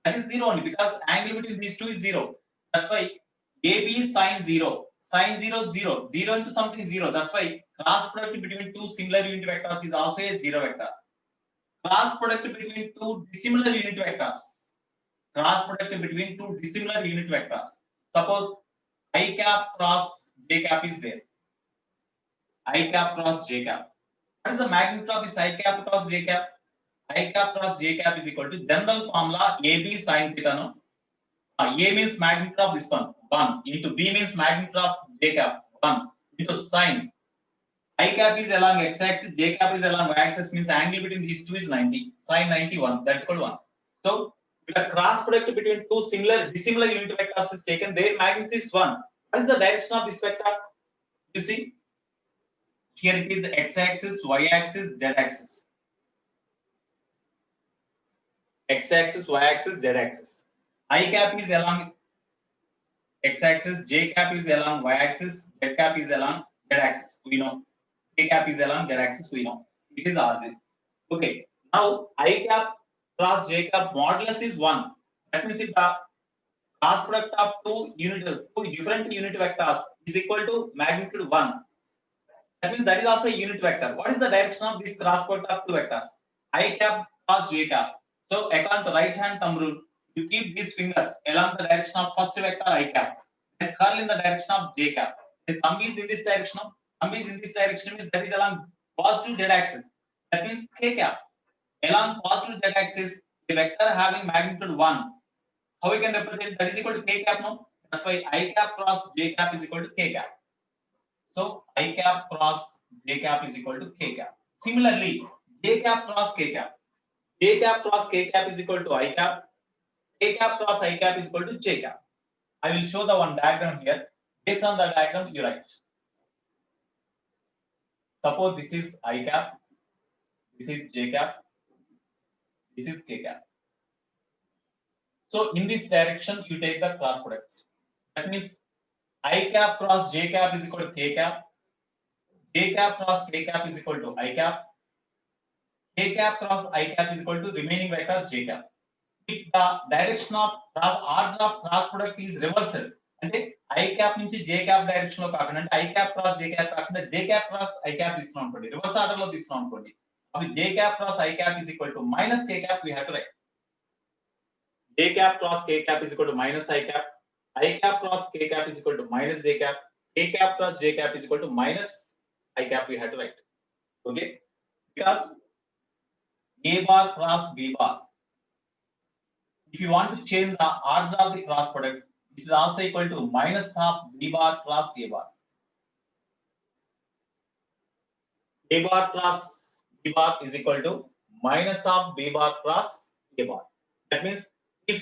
That is 0 only, because angle between these two is 0. That's why AB sine 0, sine 0, 0, 0 into something 0. That's why cross product between two similar unit vectors is also a 0 vector. Cross product between two dissimilar unit vectors. Cross product between two dissimilar unit vectors. Suppose I cap cross j cap is there. I cap cross j cap. What is the magnitude of this I cap cross j cap? I cap cross j cap is equal to general formula AB sin theta. No? A means magnitude of this one, 1, into B means magnitude of j cap, 1, into sin. I cap is along x axis, j cap is along y axis, means angle between these two is 90, sin 91, that is equal to 1. So, if the cross product between two dissimilar unit vectors is taken, their magnitude is 1. What is the direction of this vector? You see, here it is x axis, y axis, z axis. X axis, y axis, z axis. I cap is along x axis, j cap is along y axis, z cap is along z axis. We know. K cap is along z axis. We know. It is RZ. Okay. Now I cap cross j cap modulus is 1. That means if the cross product of two different unit vectors is equal to magnitude 1. That means that is also a unit vector. What is the direction of this cross product of two vectors? I cap cross j cap. So according to right hand thumb rule, you keep these fingers along the direction of first vector I cap, and curl in the direction of j cap. The thumb is in this direction. Thumb is in this direction, means that is along positive z axis. That means k cap. Along positive z axis, the vector having magnitude 1. How we can represent that is equal to k cap now? That's why I cap cross j cap is equal to k cap. So I cap cross j cap is equal to k cap. Similarly, j cap cross k cap. J cap cross k cap is equal to I cap. K cap cross I cap is equal to j cap. I will show the one diagram here. Based on the diagram, you write. Suppose this is I cap, this is j cap, this is k cap. So in this direction, you take the cross product. That means I cap cross j cap is equal to k cap. J cap cross k cap is equal to I cap. K cap cross I cap is equal to remaining vector j cap. If the direction of order of cross product is reversed, అంటే I cap నుంచి j cap direction లో కాకుండా, అంటే I cap cross j cap కాకుండా j cap cross I cap తీసుకున్నాం అనుకోండి, reverse order లో తీసుకున్నాం అనుకోండి, అప్పుడు j cap cross I cap is equal to minus k cap. We have to write j cap cross k cap is equal to minus I cap. I cap cross k cap is equal to minus j cap. K cap cross j cap is equal to minus I cap. We have to write. Okay, because a bar cross b bar, if you want to change the order of the cross product, this is also equal to minus of b bar cross a bar. A bar cross b bar is equal to minus of b bar cross a bar. That means if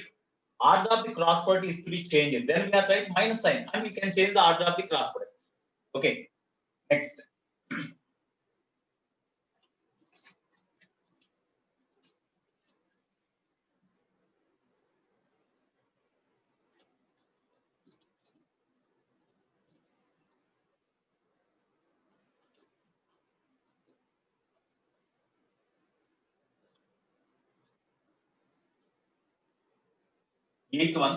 order of the cross product is to be changed, then we have to write minus sign and we can change the order of the cross product. Okay, next. Eighth one.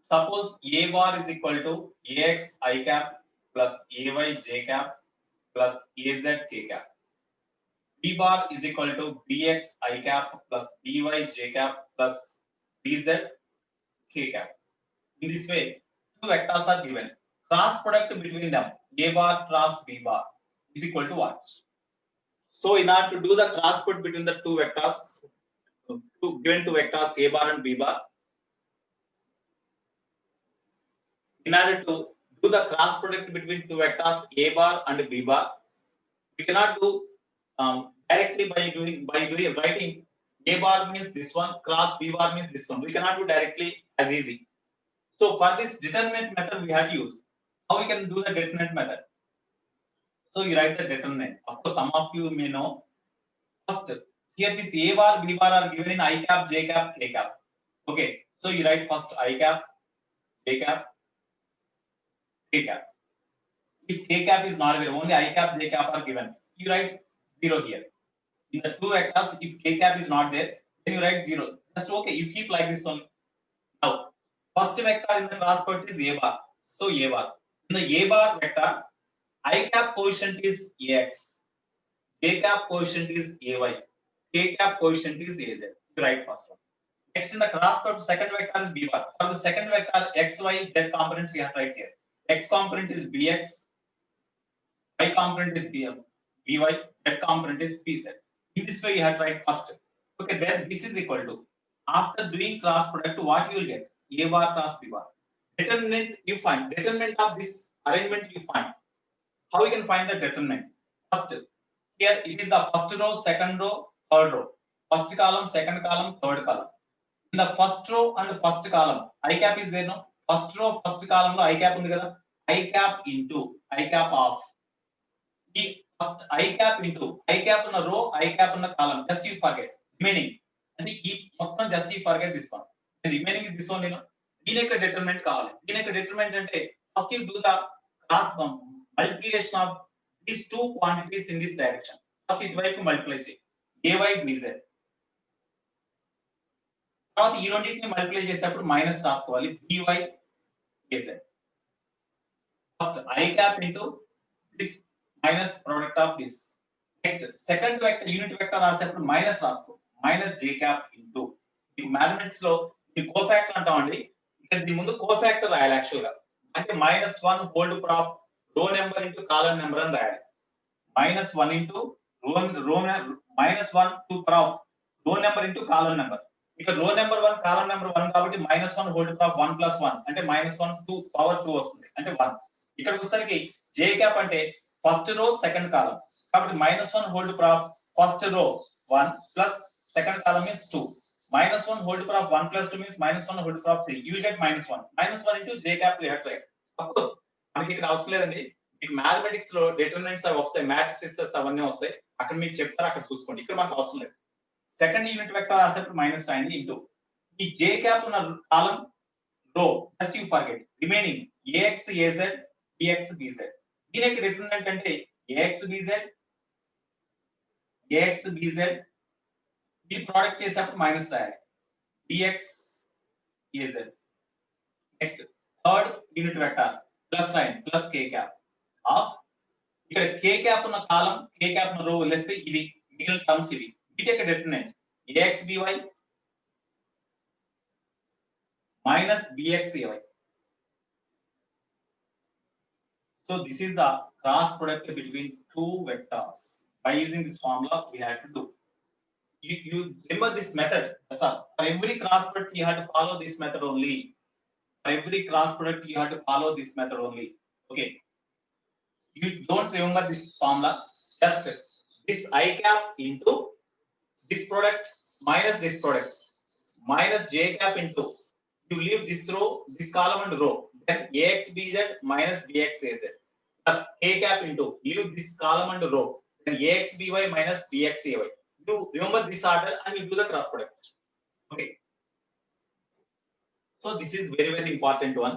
Suppose a bar is equal to ax I cap plus ay j cap plus az k cap. B bar is equal to bx I cap plus by j cap plus bz k cap. In this way, two vectors are given. Cross product between them, a bar cross b bar, is equal to what? So in order to do the cross product between the two vectors, given two vectors a bar and b bar, in order to do the cross product between two vectors a bar and b bar, we cannot do directly by writing A bar means this one, cross B bar means this one. We cannot do directly as easy. So for this determinant method, we have to use. How we can do the determinant method? So you write the determinant. Of course, some of you may know. First, here this A bar, B bar are given in I cap, J cap, K cap. Okay. So you write first I cap, J cap, K cap. If K cap is not there, only I cap, J cap are given. You write 0 here. In the two vectors, if K cap is not there, then you write 0. That's okay. You keep like this only. Now, first vector in the cross product is A bar. So A bar. In the A bar vector, I cap coefficient is AX. J cap coefficient is AY. K cap coefficient is AZ. You write first one. Next in the cross product, second vector is B bar. For the second vector, X, Y, Z components you have to write here. X component is BX. Y component is BM. BY. Z component is BZ. In this way, you have to write first. Okay, then this is equal to. After doing cross product, what you will get? A bar cross B bar. Determinant you find. Determinant of this arrangement you find. How we can find the determinant? First, here it is the first row, second row, third row. First column, second column, third column. In the first row and first column, I cap is there no? First row, first column, I cap undi kada. I cap into I cap of. The first I cap into I cap in a row, I cap in a column. Just you forget. Remaining. And just you forget this one. And remaining is this one, you know. దీని యొక్క determinant కావాలి. దీని యొక్క determinant అంటే first you do the cross multiplication of these two quantities in this direction. First ఇటువైపు multiply చేయి. AY BZ. తర్వాత ఈ రెండింటిని మల్టిప్లై చేసేటప్పుడు మైనస్ రాసుకోవాలి. BY AZ. First I cap into this minus product of this. Next second vector unit vector రాసేటప్పుడు minus రాసుకో. Minus J cap into. ఈ mathematics లో ఈ కోఫాక్టర్ అంటామండి. ఇక్కడ దీని ముందు కోఫాక్టర్ రాయాలి యాక్చువల్ గా. అంటే -1 హోల్ పవర్ ఆఫ్ రో నెంబర్ ఇంటూ కాలమ్ నెంబర్ అని రాయాలి. -1 ఇంటూ -1 టు పవర్ ఆఫ్ రో నెంబర్ ఇంటూ కాలమ్ నెంబర్. ఇక్కడ రో నెంబర్ 1 కాలమ్ నెంబర్ 1 కాబట్టి -1 హోల్ పవర్ ఆఫ్ 1 + 1 అంటే -1 టు పవర్ 2 వస్తుంది. అంటే 1. ఇక్కడ వచ్చేసరికి J క్యాప్ అంటే ఫస్ట్ రో సెకండ్ కాలమ్. కాబట్టి -1 whole power of first row 1 plus second column is 2. -1 whole power of 1 plus 2 means -1 whole power of 3. You will get -1. -1 into J cap we have to write. Of course, మనకి ఇక్కడ అవసరం లేదండి. మీకు mathematics లో determinants అవి వస్తాయి, matrices అవన్నీ వస్తాయి. అక్కడ మీకు చెప్తారు, అక్కడ చూసుకోండి. ఇక్కడ మనకు అవసరం లేదు. సెకండ్ యూనిట్ వెక్టర్ రాసేటప్పుడు మైనస్ రాయండి ఇంటూ ఈ J cap ఉన్న కాలమ్ రో just you forget. Remaining AX AZ BX BZ. దీని యొక్క డిటర్మినెంట్ అంటే AX BZ ఈ ప్రోడక్ట్ చేసేటప్పుడు మైనస్ రాయాలి. BX AZ. Next third unit vector plus రాయండి. ప్లస్ K cap ఆఫ్ ఇక్కడ K cap ఉన్న కాలం K cap ఉన్న రో వదిలేస్తే ఇది మిగిలిన టర్మ్స్ ఇవి. వీటి యొక్క determinant AX BY minus BX AY. So this is the cross product between two vectors. By using this formula we have to do. You remember this method, sir. For every cross product you have to follow this method only. For every cross product you have to follow this method only. Okay. You don't remember this formula. Just this I cap into this product minus this product minus J cap into. You leave this row, this column and row. Then AX BZ minus BX AZ plus K cap into. Leave this column and row. Then AX BY minus BX AY. You remember this order and you do the cross product. Okay. So this is very, very important one.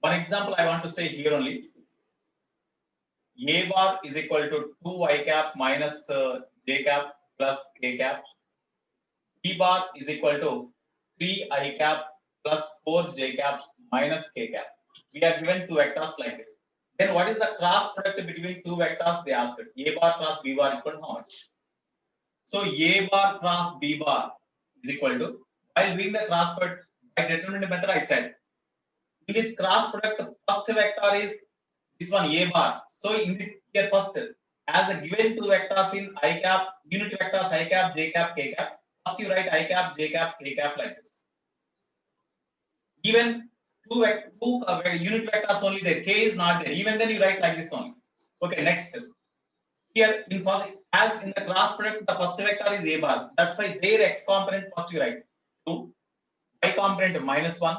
One example I want to say here only. A bar is equal to 2 I cap minus J cap plus K cap. B bar is equal to 3 I cap plus 4 J cap minus K cap. We are given two vectors like this. Then what is the cross product between two vectors? They asked. A bar cross B bar is equal to how much? So A bar cross B bar is equal to, while doing the cross product by determinant method, I said in this cross product the first vector is this one A bar. So in this here first as a given two vectors in I cap, unit vectors I cap, j cap, k cap. First you write I cap, j cap, k cap like this. Even two unit vectors only there, k is not there. Even then you write like this only. Okay, next. Here in as in the cross product, the first vector is a bar. That's why their x component first you write 2, y component -1,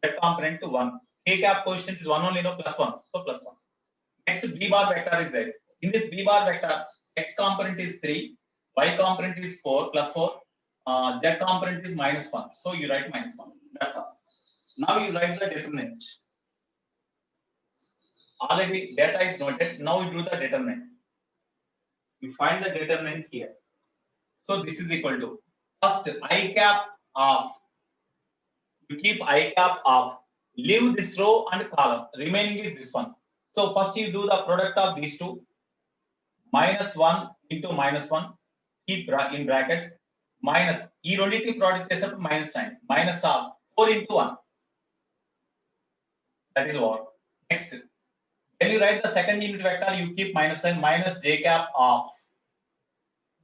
z component to 1. K cap coefficient is 1 only, no, +1. So +1. Next b bar vector is there. In this b bar vector, x component is 3, y component is 4 +4, z component is -1. So you write -1. That's all. Now you write the determinant. Already data is noted. Now you do the determinant. You find the determinant here. So this is equal to first I cap of. You keep I cap of. Leave this row and column. Remaining is this one. So first you do the product of these two. -1 into -1. Keep in brackets. Minus. ఈ రెండింటి product చేసేటప్పుడు -9. Minus of 4 into 1. That is what. Next. When you write the second unit vector, you keep minus sign, minus j cap of.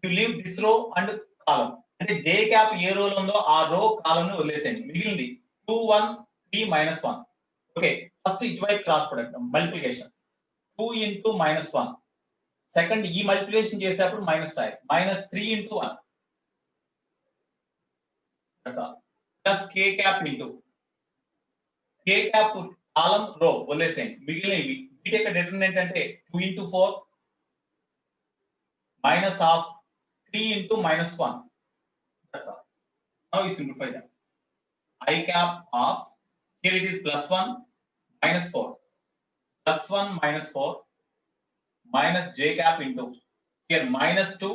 You leave this row and column. అంటే j cap ఏ row లో ఉందో ఆ row column ని వదిలేసేయండి. మిగిలింది 2 1 3 -1. Okay, first ఇటువైపు cross product multiplication 2 into -1. Second ఈ multiplication చేసేటప్పుడు మైనస్ రాయాలి. -3 into 1. That's all. Plus k cap into k cap కాలం రో వదిలేసేయండి. మిగిలినవి వీటి యొక్క డిటర్మినెంట్ అంటే 2 into 4 minus of 3 into -1. That's all. Now you simplify that. I cap of, here it is +1 -4, +1 -4 minus j cap into, here -2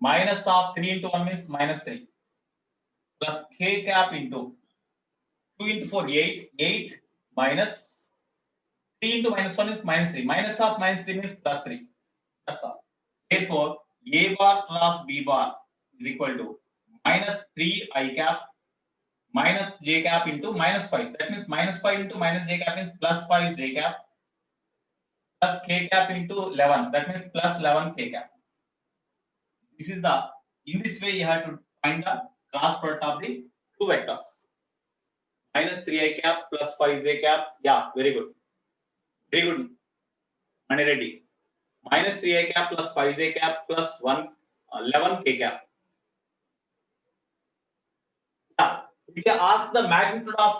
minus of 3 into 1 means -3 plus k cap into 2 into 4 8 minus 3 into -1 is -3, minus of -3 means +3. That's all. Therefore, a bar cross b bar is equal to -3 I cap minus j cap into -5. That means -5 into minus j cap means +5 j cap plus k cap into 11. That means +11 k cap. This is the, in this way you have to find the cross product of the two vectors. -3 I cap plus 5 j cap. Yeah, very good. Very good. Mani Reddy. -3 I cap plus 5 j cap plus 11 k cap. Yeah. If they ask the magnitude of,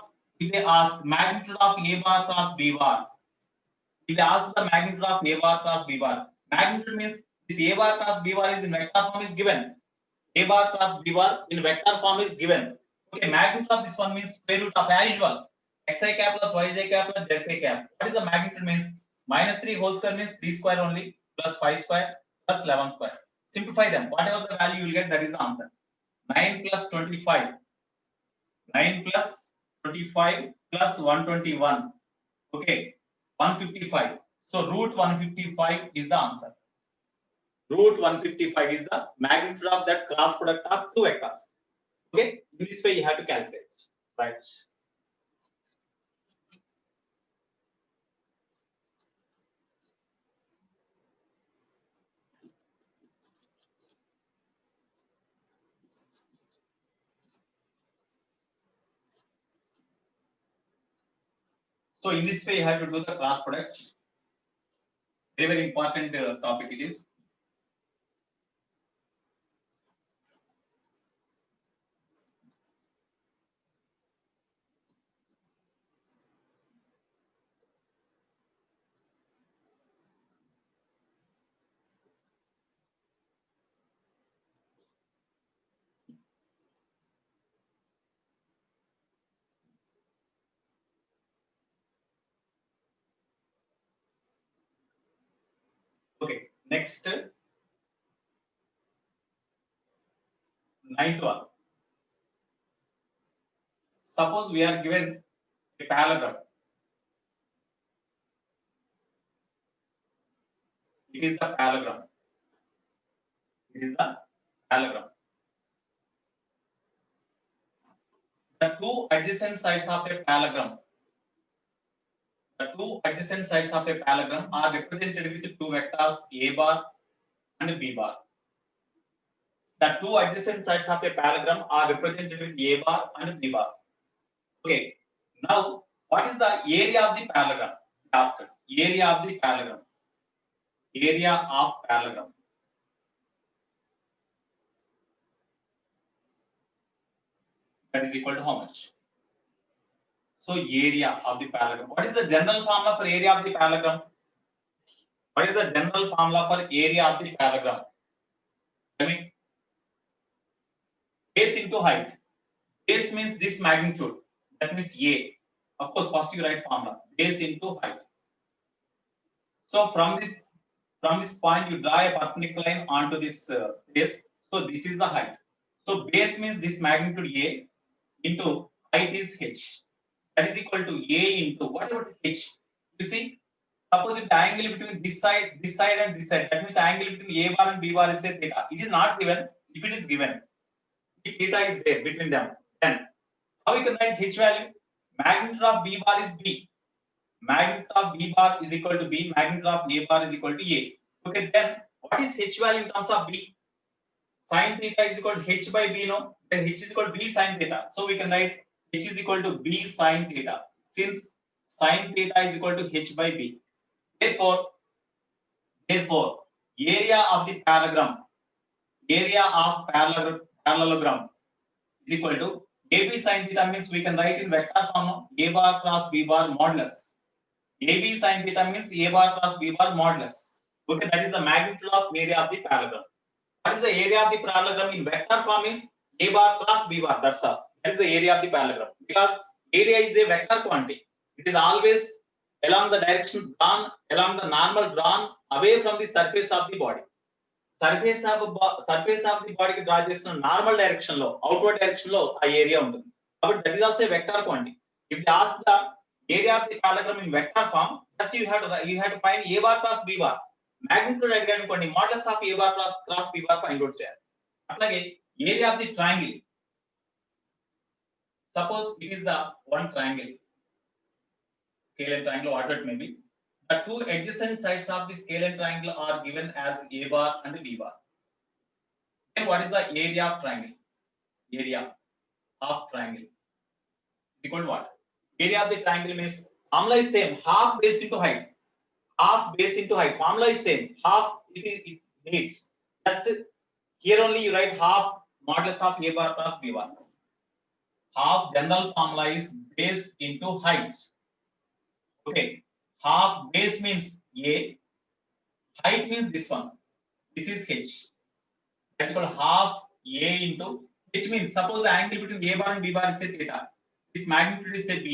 if they ask magnitude of a bar cross b bar, if they ask the magnitude of a bar cross b bar, magnitude means this a bar cross b bar is in vector form is given. A bar cross b bar in vector form is given. Okay, magnitude of this one means square root of as usual xi cap plus yj cap plus zk cap. What is the magnitude means? -3 whole square means 3 square only plus 5 square plus 11 square. Simplify them. Whatever the value you will get, that is the answer. 9 plus 25. 9 plus 25 plus 121. Okay, 155. So root 155 is the answer. Root 155 is the magnitude of that cross product of two vectors. Okay, in this way you have to calculate. Right. So in this way you have to do the cross product. Very, very important topic it is. Okay, next, ninth one. Suppose we are given a parallelogram. It is the parallelogram. It is the parallelogram. The two adjacent sides of a parallelogram. The two adjacent sides of a parallelogram are represented with two vectors a bar and b bar. The two adjacent sides of a parallelogram are represented with a bar and b bar. Okay. Now, what is the area of the parallelogram? Asked. Area of the parallelogram. Area of parallelogram. That is equal to how much? So, area of the parallelogram. What is the general formula for area of the parallelogram? What is the general formula for area of the parallelogram? Tell me. Base into height. Base means this magnitude. That means A. Of course, first you write formula. Base into height. So from this point you draw a perpendicular line onto this base. So this is the height. So base means this magnitude A into height is H. That is equal to A into what about H? You see, suppose if the angle between this side and this side, that means angle between A bar and B bar is say theta. It is not given. If it is given, if theta is there between them, then how we can write H value? Magnitude of B bar is B. Magnitude of B bar is equal to B. Magnitude of A bar is equal to A. Okay, then what is H value in terms of B? Sin theta is equal to H by B, no? Then H is equal to B sin theta. So we can write H is equal to B sin theta. Since sin theta is equal to H by B. Therefore, area of the parallelogram is equal to AB sin theta means we can write in vector form A bar cross B bar modulus. AB sin theta means A bar cross B bar modulus. Okay, that is the magnitude of area of the parallelogram. What is the area of the parallelogram in vector form is A bar cross B bar. That's all. That is the area of the parallelogram. Because area is a vector quantity. It is always along the direction drawn, along the normal drawn away from the surface of the body. Surface of the body కి draw చేస్తున్న normal direction లో outward direction లో ఆ area ఉంటుంది కాబట్టి that is also vector quantity if they ask the area of the parallelogram in vector form just you have to find a bar plus b bar magnitude అడిగాడు అనుకోండి modulus of a bar plus cross b bar find out చేయాలి అట్లాగే area of the triangle suppose it is the one triangle scale triangle whatever it may be. The two adjacent sides of the scale triangle are given as a bar and b bar. Then what is the area of triangle? Area of triangle is equal to what? Area of the triangle means formula is same, half base into height. Half base into height. Formula is same. Half it needs. Just here only you write half modulus of a bar plus b bar. Half general formula is base into height. Okay. Half base means A, height means this one. This is H. That's called half A into H means suppose the angle between A bar and B bar is say theta. This magnitude is say B.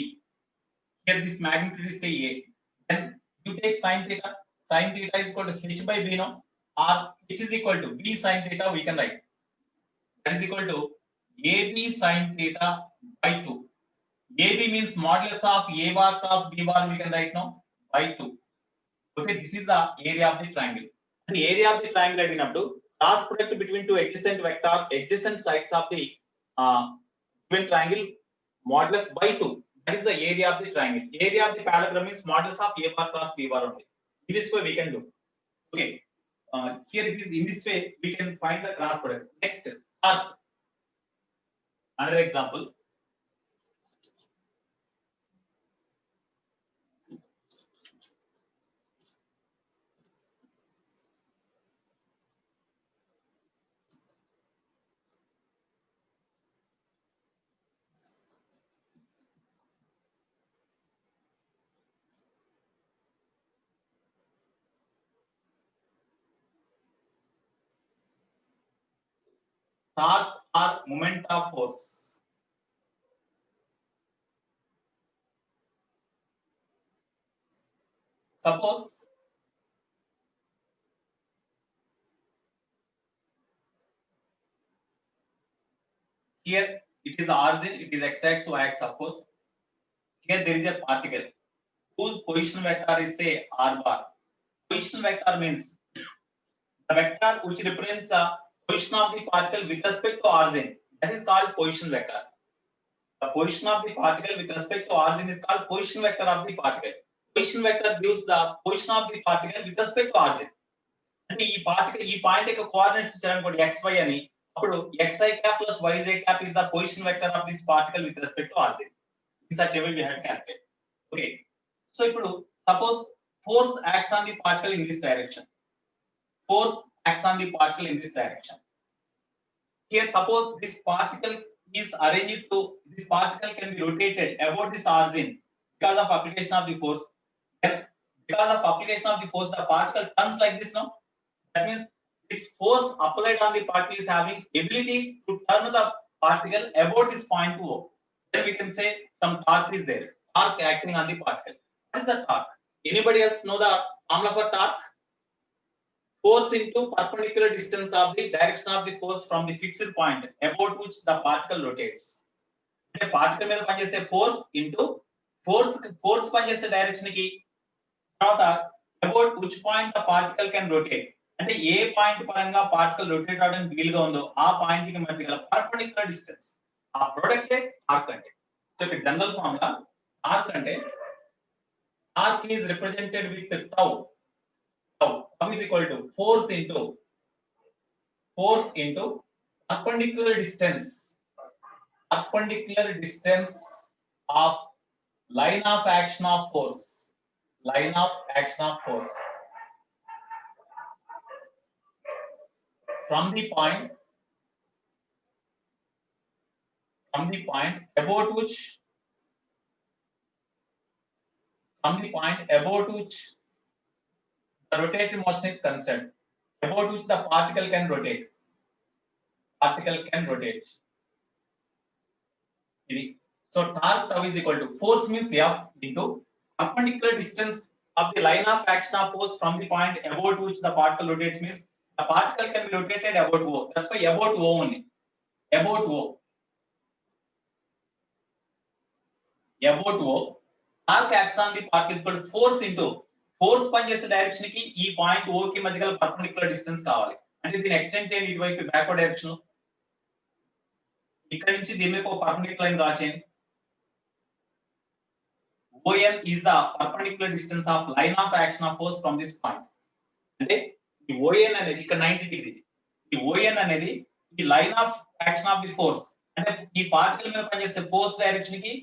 Here this magnitude is say A. Then you take sin theta. Sin theta is equal to H by B, no? Or H is equal to B sin theta. We can write that is equal to AB sin theta by 2. AB means modulus of A bar cross B bar. We can write now by 2. Okay, this is the area of the triangle. And the area of the triangle అడిగినప్పుడు cross product between two adjacent sides of the given triangle modulus by 2. That is the area of the triangle. Area of the parallelogram is modulus of A bar cross B bar only. In this way we can do. Okay, here it is in this way we can find the cross product. Next, another example. Torque or moment of force. Suppose here it is the origin, it is x-axis, y-axis. Suppose here there is a particle whose position vector is say r bar. Position vector means the vector which represents the position of the particle with respect to origin. That is called position vector. The position of the particle with respect to origin is called position vector of the particle. position vector gives the position of the particle with respect to origin. అంటే ఈ particle ఈ point యొక్క coordinates ఇచ్చారనుకోండి xy అని, అప్పుడు xi cap plus yj cap is the position vector of this particle with respect to origin. In such a way we have to calculate. Okay. So ఇప్పుడు suppose force acts on the particle in this direction. Force acts on the particle in this direction. Here suppose this particle is arranged to, this particle can be rotated about this origin because of application of the force. Then because of application of the force, the particle turns like this now. That means this force applied on the particle is having ability to turn the particle about this point to O. Then we can say some torque is there, torque acting on the particle. What is the torque? Anybody else know the formula for torque? Force into perpendicular distance of the direction of the force from the fixed point about which the particle rotates. అంటే particle మీద పనిచేసే force into force పనిచేసే direction కి తర్వాత about which point the particle can rotate. అంటే ఏ point పరంగా particle rotate అవడానికి వీలుగా ఉందో ఆ పాయింట్ కి మధ్య గల పర్పెండిక్యులర్ డిస్టెన్స్, ఆ ప్రొడక్ట్ ఆర్క్ అంటే. సో ఇక్కడ జనరల్ ఫార్ములా ఆర్క్ అంటే arc is represented with tau. Tau is equal to force into perpendicular distance of line of action of force, from the point about which the rotated motion is concerned, about which the particle can rotate. So torque tau is equal to force means F into perpendicular distance of the line of action of force from the point about which the particle rotates, means the particle can be rotated about O. That's why about O only. About O. Torque acts on the particle is equal to force into force పనిచేసే direction కి ఈ point ఓ కి మధ్య గల perpendicular distance కావాలి. అంటే దీని extent ఏంటి, ఇటువైపు బ్యాక్వర్డ్ డైరెక్షన్. ఇక్కడ నుంచి దీని మీద ఒక పర్పెండిక్యులర్ లైన్ డ్రా చేయండి. ON is the perpendicular distance of line of action of force from this point. అంటే ఈ ON అనేది ఇక్కడ 90 డిగ్రీ. ఈ ON అనేది ఈ line of action of the force, అంటే ఈ పార్టికల్ మీద పనిచేసే ఫోర్స్ డైరెక్షన్ కి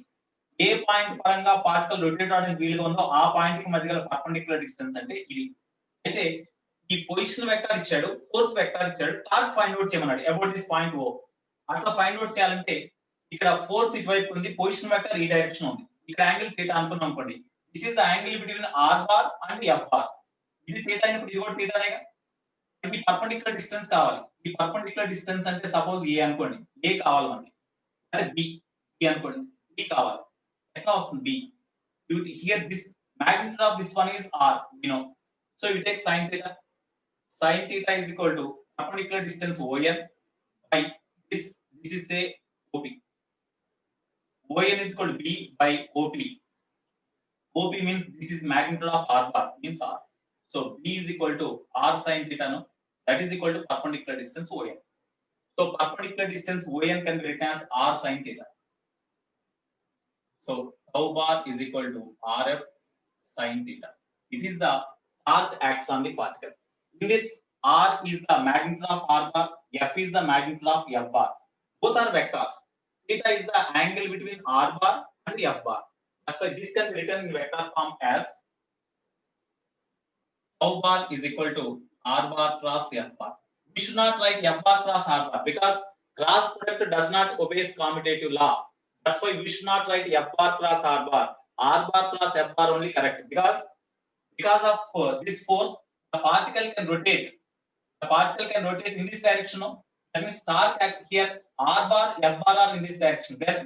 ఏ పాయింట్ పరంగా పార్టికల్ రొటేట్ అవడానికి వీలుగా ఉందో ఆ పాయింట్ కి మధ్య గల పర్పెండిక్యులర్ డిస్టెన్స్ అంటే ఇది. అయితే ఈ పొజిషన్ వెక్టర్ ఇచ్చాడు, ఫోర్స్ వెక్టర్ ఇచ్చాడు, టార్క్ ఫైండ్ అవుట్ చేయమన్నాడు అబౌట్ దిస్ పాయింట్ ఓ. అట్లా ఫైండ్ అవుట్ చేయాలంటే ఇక్కడ ఫోర్స్ ఇటువైపు ఉంది, పొజిషన్ వెక్టర్ ఈ డైరెక్షన్ ఉంది, ఇక్కడ యాంగిల్ థీటా అనుకున్నాం అనుకోండి. This is the angle between R bar and F bar. ఇది థీటా అయినప్పుడు ఇది కూడా థీటానేగా. ఈ పర్పెండిక్యులర్ డిస్టెన్స్ కావాలి. ఈ పర్పెండిక్యులర్ డిస్టెన్స్ అంటే సపోజ్ ఏ అనుకోండి, ఏ కావాలి మనకి, అదే బి అనుకోండి, బి కావాలి. ఎట్లా వస్తుంది B? Here this magnitude of this one is r, you know. So you take sin theta. Sin theta is equal to perpendicular distance ON by this is say OP. ON is equal to B by OP. OP means this is magnitude of r bar, means r. So B is equal to r sin theta, no? That is equal to perpendicular distance ON. So perpendicular distance ON can be written as r sin theta. So tau bar is equal to RF sin theta. It is the torque acts on the particle. In this, R is the magnitude of R bar, F is the magnitude of F bar. Both are vectors. Theta is the angle between R bar and F bar. That's why this can be written in vector form as tau bar is equal to R bar cross F bar. We should not write F bar cross R bar because cross product does not obey commutative law. That's why we should not write F bar cross R bar. R bar cross F bar only correct, because of this force the particle can rotate. The particle can rotate in this direction. No? That means torque act here. R bar, F bar are in this direction. Then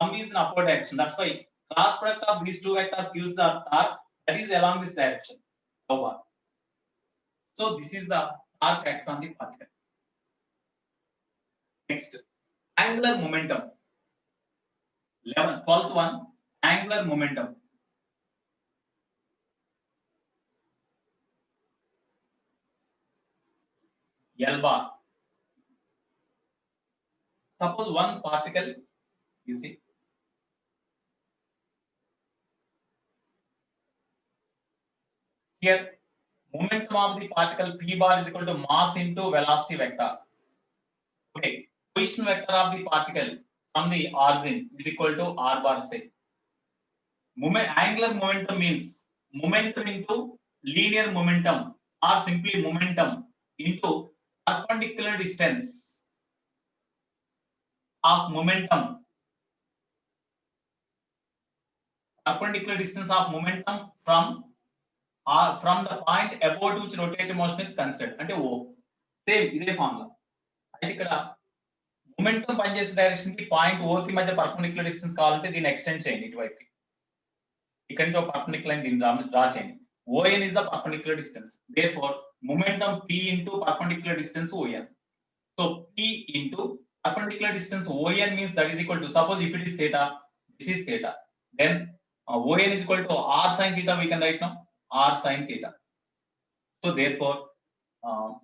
thumb is in upward direction. That's why cross product of these two vectors gives the torque that is along this direction. Tau bar. So this is the torque acts on the particle. Next, angular momentum. 12th one, angular momentum. L bar. Suppose one particle, you see, Here, momentum of the particle p bar is equal to mass into velocity vector. Okay, position vector of the particle from the origin is equal to r bar. Say, angular momentum means momentum into linear momentum or simply momentum into perpendicular distance of momentum. Perpendicular distance of momentum from the point about which rotating motion is considered. అంటే O. Same ఇదే formula. అయితే ఇక్కడ momentum పనిచేసే direction కి point O కి మధ్య perpendicular distance కావాలంటే దీన్ని ఎక్స్టెండ్ చేయండి ఇటువైపు. ఇక్కడ నుంచి ఒక పర్పెండిక్యులర్ లైన్ దీన్ని డ్రా చేయండి. ON is the perpendicular distance. Therefore, momentum P into perpendicular distance ON. So P into perpendicular distance ON means that is equal to, suppose if it is theta, this is theta. Then ON is equal to R sin theta, we can write now, R sin theta. So therefore,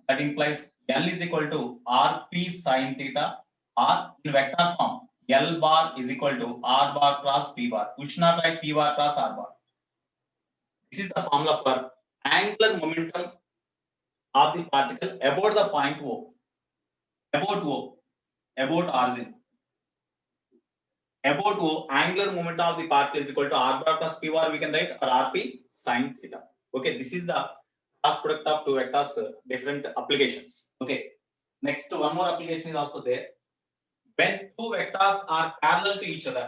that implies L is equal to RP sin theta, or in vector form, L bar is equal to R bar cross P bar. We should not write P bar cross R bar. This is the formula for angular momentum of the particle about the point O, about origin. About O, angular momentum of the particle is equal to R bar plus P bar, we can write, or RP sin theta. Okay, this is the cross product of two vectors, different applications. Okay, next one more application is also there. When two vectors are parallel to each other,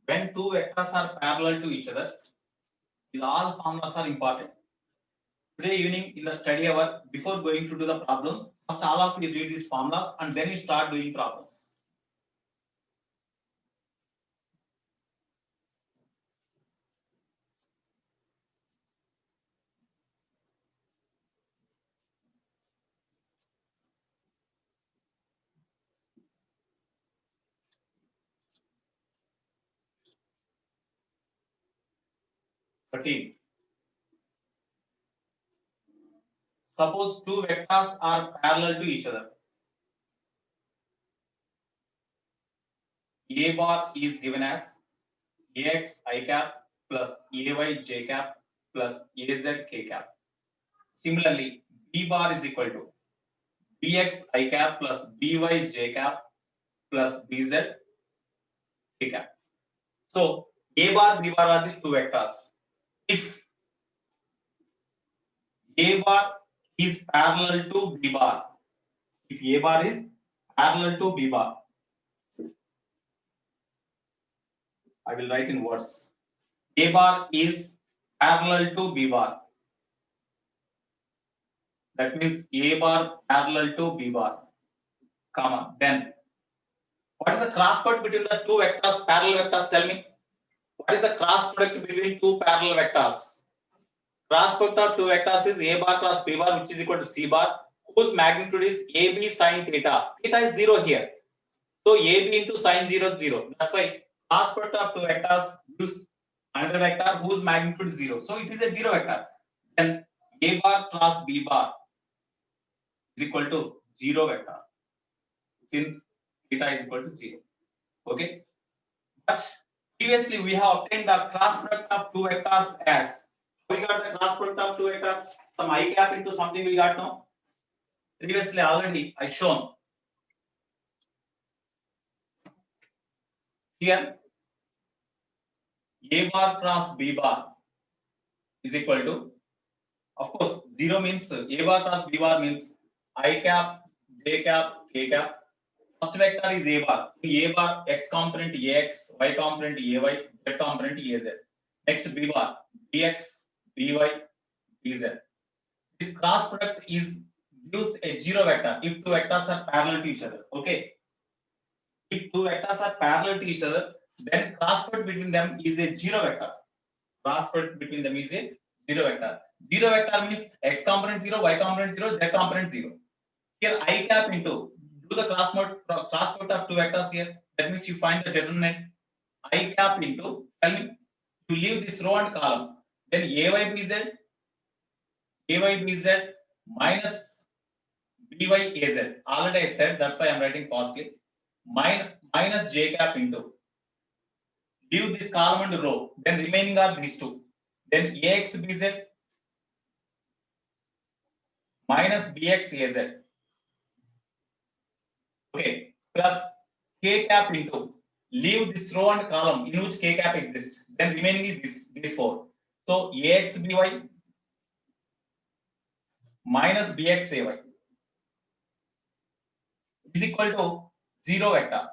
when two vectors are parallel to each other, these all formulas are important. Today evening in the study hour, before going to do the problems, first all of you read these formulas and then you start doing problems. Suppose two vectors are parallel to each other. A bar is given as ax I cap plus ay j cap plus az k cap. Similarly, B bar is equal to bx I cap plus by j cap plus bz k cap. So A bar, B bar are the two vectors. If A bar is parallel to B bar, if A bar is parallel to B bar, I will write in words. A bar is parallel to B bar. That means A bar parallel to B bar, comma. Then, what is the cross product between the two vectors, parallel vectors? Tell me. What is the cross product between two parallel vectors? Cross product of two vectors is A bar cross B bar, which is equal to C bar, whose magnitude is AB sin theta. Theta is 0 here. So AB into sin 0 is 0. That's why cross product of two vectors gives another vector whose magnitude is 0. So it is a 0 vector. Then A bar cross B bar is equal to 0 vector, since theta is equal to 0. Okay. But previously we have obtained the cross product of two vectors as, we got the cross product of two vectors, some I cap into something we got now. Previously already I shown. Here A bar cross B bar is equal to, of course 0 means A bar cross B bar means I cap, J cap, K cap. First vector is A bar. A bar, x component Ax, y component Ay, z component Az. Next B bar, Bx, By, Bz. This cross product is gives a 0 vector if two vectors are parallel to each other. Okay. If two vectors are parallel to each other, then cross product between them is a 0 vector. Cross product between them is a 0 vector. 0 vector means x component 0, y component 0, z component 0. Here I cap into, do the cross product of two vectors here. That means you find the determinant I cap into, tell me, you leave this row and column. Then Ay bz minus by az. Already I said, that's why I'm writing falsely. Minus j cap into, leave this column and row, then remaining are these two. Then Ax Bz minus Bx Az. Okay, plus K cap into, leave this row and column in which K cap exists. Then remaining is these four. So Ax By minus Bx Ay is equal to 0 vector.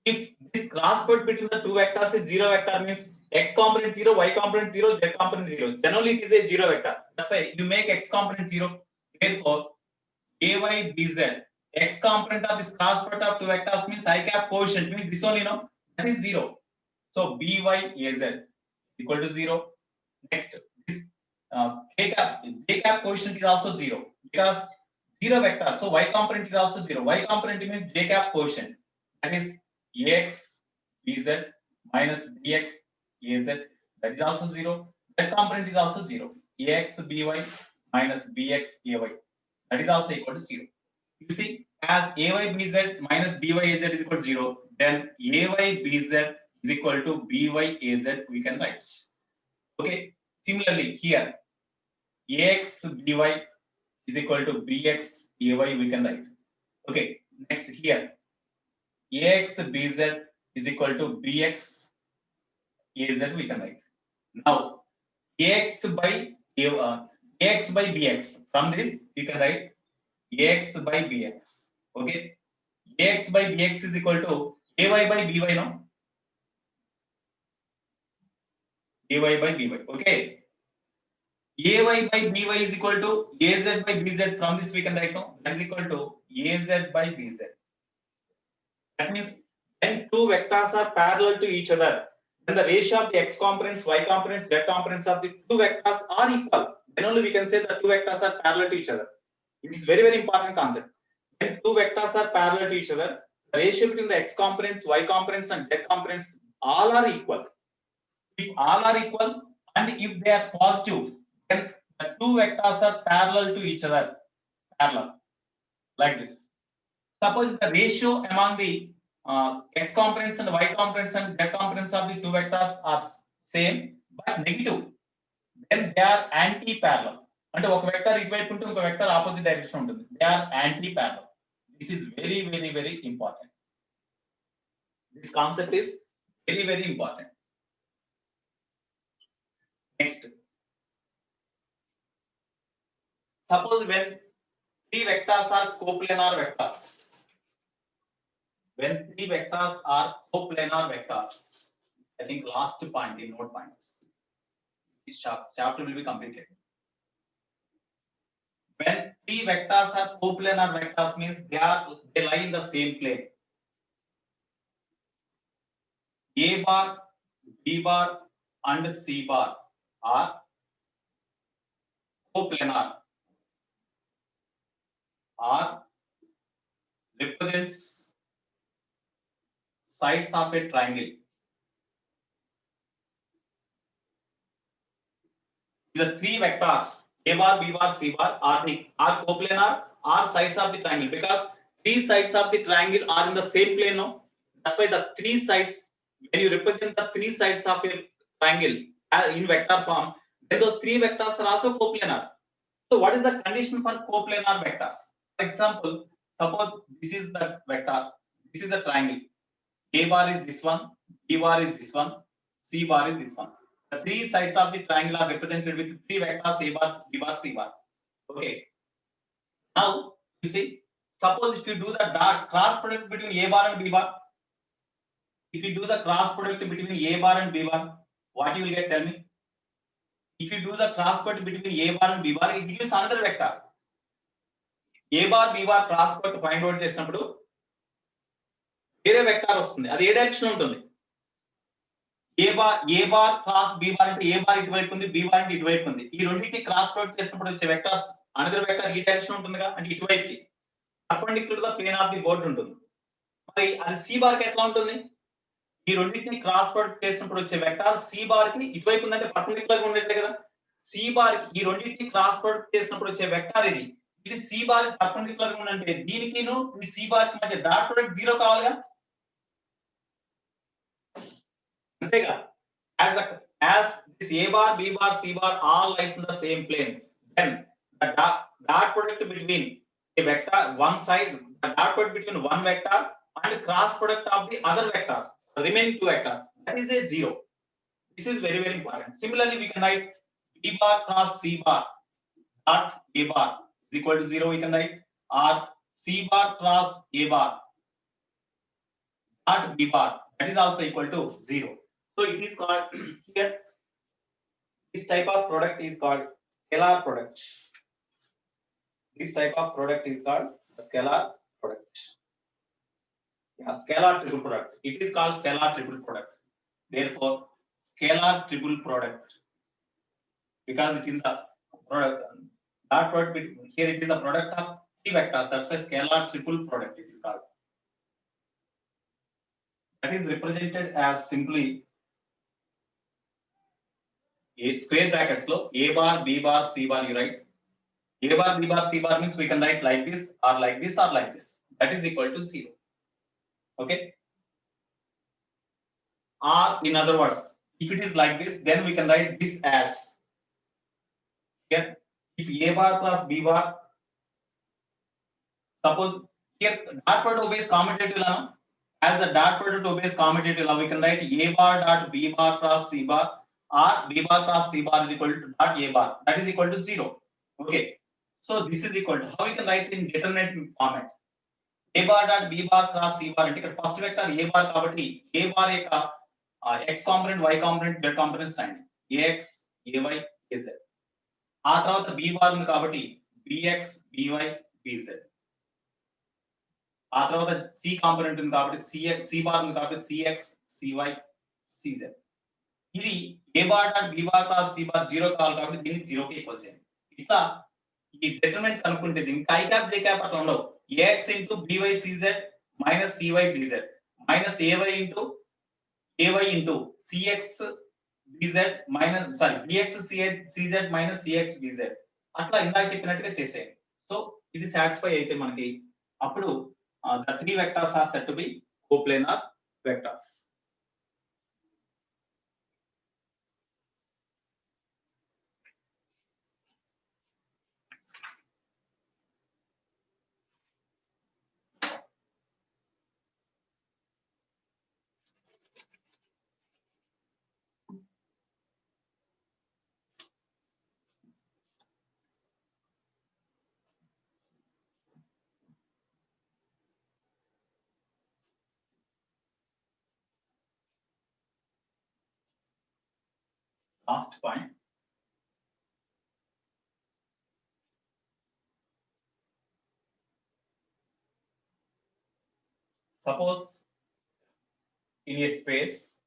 If this cross product between the two vectors is 0 vector, means x component 0, y component 0, z component 0. Generally it is a 0 vector. That's why you make x component 0. Therefore, Ay Bz, x component of this cross product of two vectors means I cap coefficient, means this one, that is 0. So By Az equal to 0. Next, this K cap coefficient is also 0 because 0 vector. So y component is also 0. Y component means J cap coefficient. That is Ax Bz minus Bx Az. That is also 0. That component is also 0. Ax By minus Bx Ay. That is also equal to 0. You see, as Ay Bz minus By Az is equal to 0, then Ay Bz is equal to By Az we can write. Okay. Similarly, here Ax By is equal to Bx Ay we can write. Okay. Next here, Ax Bz is equal to Bx Az we can write. Now Ax by Bx, from this we can write Ax by Bx. Okay. Ax by Bx is equal to Ay by By, no? Ay by By. Okay. Ay by By is equal to Az by Bz. From this we can write now. That is equal to Az by Bz. That means when two vectors are parallel to each other, then the ratio of the x components, y components, z components of the two vectors are equal. Then only we can say the two vectors are parallel to each other. It is very, very important concept. When two vectors are parallel to each other, the ratio between the x components, y components, and z components all are equal. If all are equal and if they are positive, then the two vectors are parallel to each other. Parallel, like this. Suppose the ratio among the x components and y components and z components of the two vectors are same but negative, then they are anti-parallel. అంటే ఒక vector ఇటువైపు ఉంటే ఒక vector opposite direction ఉంటుంది. They are anti parallel. This is very very very important. This concept is very very important. Next, suppose when three vectors are coplanar vectors, when three vectors are coplanar vectors, I think last point in note points, this chapter will be completed. When three vectors are coplanar vectors means they lie in the same plane. A bar, B bar and C bar are coplanar, or represents sides of a triangle. The three vectors A bar, B bar, C bar are coplanar or sides of the triangle, because three sides of the triangle are in the same plane. No, that's why the three sides, when you represent the three sides of a triangle in vector form, then those three vectors are also coplanar. So what is the condition for coplanar vectors? For example, suppose this is the vector, this is the triangle. A bar is this one, B bar is this one, C bar is this one. The three sides of the triangle are represented with three vectors A bar, B bar, C bar. Okay. Now you see, suppose if you do the cross product between A bar and B bar, if you do the cross product between A bar and B bar, what you will get? Tell me. If you do the cross product between A bar and B bar, it gives another vector. A bar, B bar cross product find out చేసినప్పుడు వేరే vector వస్తుంది. అది ఏ direction ఉంటుంది? A bar cross B bar అంటే A bar ఇటువైపు ఉంది, B bar అంటే ఇటువైపు ఉంది. ఈ రెండింటిని క్రాస్ ప్రొడక్ట్ చేసినప్పుడు వచ్చే వెక్టర్స్ అనదర్ వెక్టర్ ఈ డైరెక్షన్ ఉంటుందిగా, అంటే ఇటువైపుకి పర్పెండిక్యులర్ గా ప్లేన్ ఆఫ్ ది బోర్డ్ ఉంటుంది. మరి అది C bar కి ఎట్లా ఉంటుంది? ఈ రెండింటిని క్రాస్ ప్రొడక్ట్ చేసినప్పుడు వచ్చే వెక్టర్ C bar కి ఇటువైపు ఉందంటే పర్పెండిక్యులర్ గా ఉండట్లే కదా. C bar కి ఈ రెండింటిని క్రాస్ ప్రొడక్ట్ చేసినప్పుడు వచ్చే వెక్టర్ ఇది C bar కి పర్పెండిక్యులర్ గా ఉందంటే దీనికిను ఈ C bar కి మధ్య డాట్ ప్రొడక్ట్ 0 కావాలిగా. అంతేగా as this a bar, b bar, c bar all lies in the same plane, then the dot product between a vector one side, the dot product between one vector and cross product of the other vectors, the remaining two vectors, that is a zero. This is very important. Similarly, we can write b bar cross c bar dot a bar is equal to 0. We can write, or c bar cross a bar dot b bar, that is also equal to 0. So it is called here, this type of product is called scalar product. This type of product is called scalar product. Yeah, scalar triple product. It is called scalar triple product. Therefore, scalar triple product, because it is the product, that product here it is the product of three vectors. That's why scalar triple product it is called. That is represented as simply a square brackets lo a bar, b bar, c bar. You write a bar, b bar, c bar means we can write like this or like this or like this. That is equal to 0. Okay. Or in other words, if it is like this, then we can write this as here. If a bar plus b bar, suppose here dot product obeys commutative law. As the dot product obeys commutative law, we can write a bar dot b bar cross c bar, or b bar cross c bar is equal to dot a bar. That is equal to 0. Okay. So this is equal to, how we can write in determinate format? A bar dot b bar cross c bar అంటే ఇక్కడ first vector a bar కాబట్టి a bar యొక్క x component y component z components రాయండి, ax ay az. ఆ తర్వాత b bar ఉంది కాబట్టి bx by bz. ఆ తర్వాత c కాంపోనెంట్ ఉంది కాబట్టి cx, c bar ఉంది కాబట్టి cx cy cz. ఇది a bar dot b bar cross c bar 0 కావాలి కాబట్టి దీన్ని 0 కి ఈక్వల్ చేయండి. ఇట్లా ఈ డిటర్మినెంట్ కనుక్కుంటే దీనికి i cap j cap అట్లా ఉండవు. ax into by cz minus cy bz minus ay into cx bz minus bx cz minus cx bz అట్లా ఇందాక చెప్పినట్టుగా చేసేయండి. సో ఇది సాటిస్ఫై అయితే మనకి అప్పుడు the three vectors are said to be coplanar vectors. Last point. Suppose in a space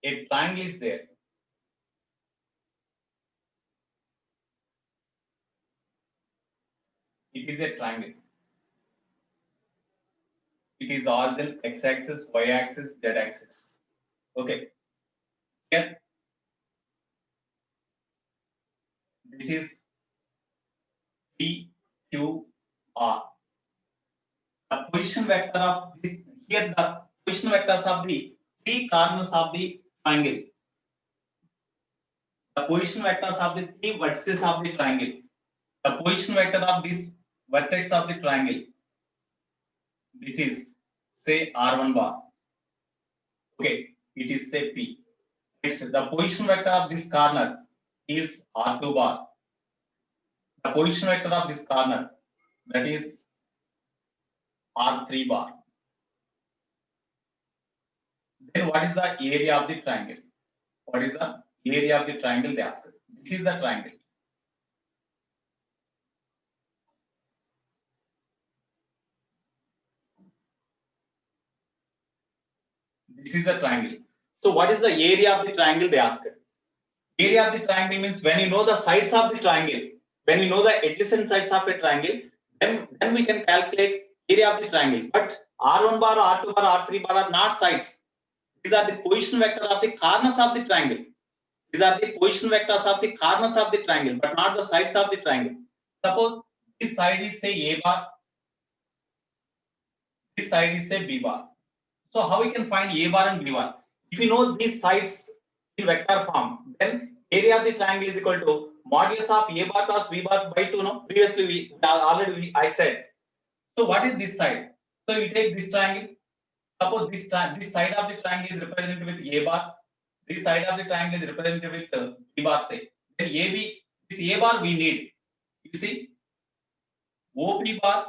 a triangle is there. It is a triangle. It is horizontal x-axis, y-axis, z-axis. Okay. Here, this is P, Q, R. The position vector of this, here the position vectors of the three corners of the triangle. The position vectors of the three vertices of the triangle. The position vector of this vertex of the triangle. This is say R1 bar. Okay, it is say P. Next, the position vector of this corner is R2 bar. The position vector of this corner, that is R3 bar. Then what is the area of the triangle? What is the area of the triangle they asked? This is the triangle. This is the triangle. So what is the area of the triangle they asked? Area of the triangle means when you know the sides of the triangle, when we know the adjacent sides of a triangle, then we can calculate area of the triangle. But R1 bar, R2 bar, R3 bar are not sides. These are the position vectors of the corners of the triangle. These are the position vectors of the corners of the triangle, but not the sides of the triangle. Suppose this side is say A bar, this side is say B bar. So how we can find A bar and B bar? If you know these sides in vector form, then area of the triangle is equal to modulus of A bar plus B bar by 2. No, previously I said. So what is this side? So you take this triangle. Suppose this side of the triangle is represented with A bar. This side of the triangle is represented with B bar. Say then AB. This A bar we need. You see, OP bar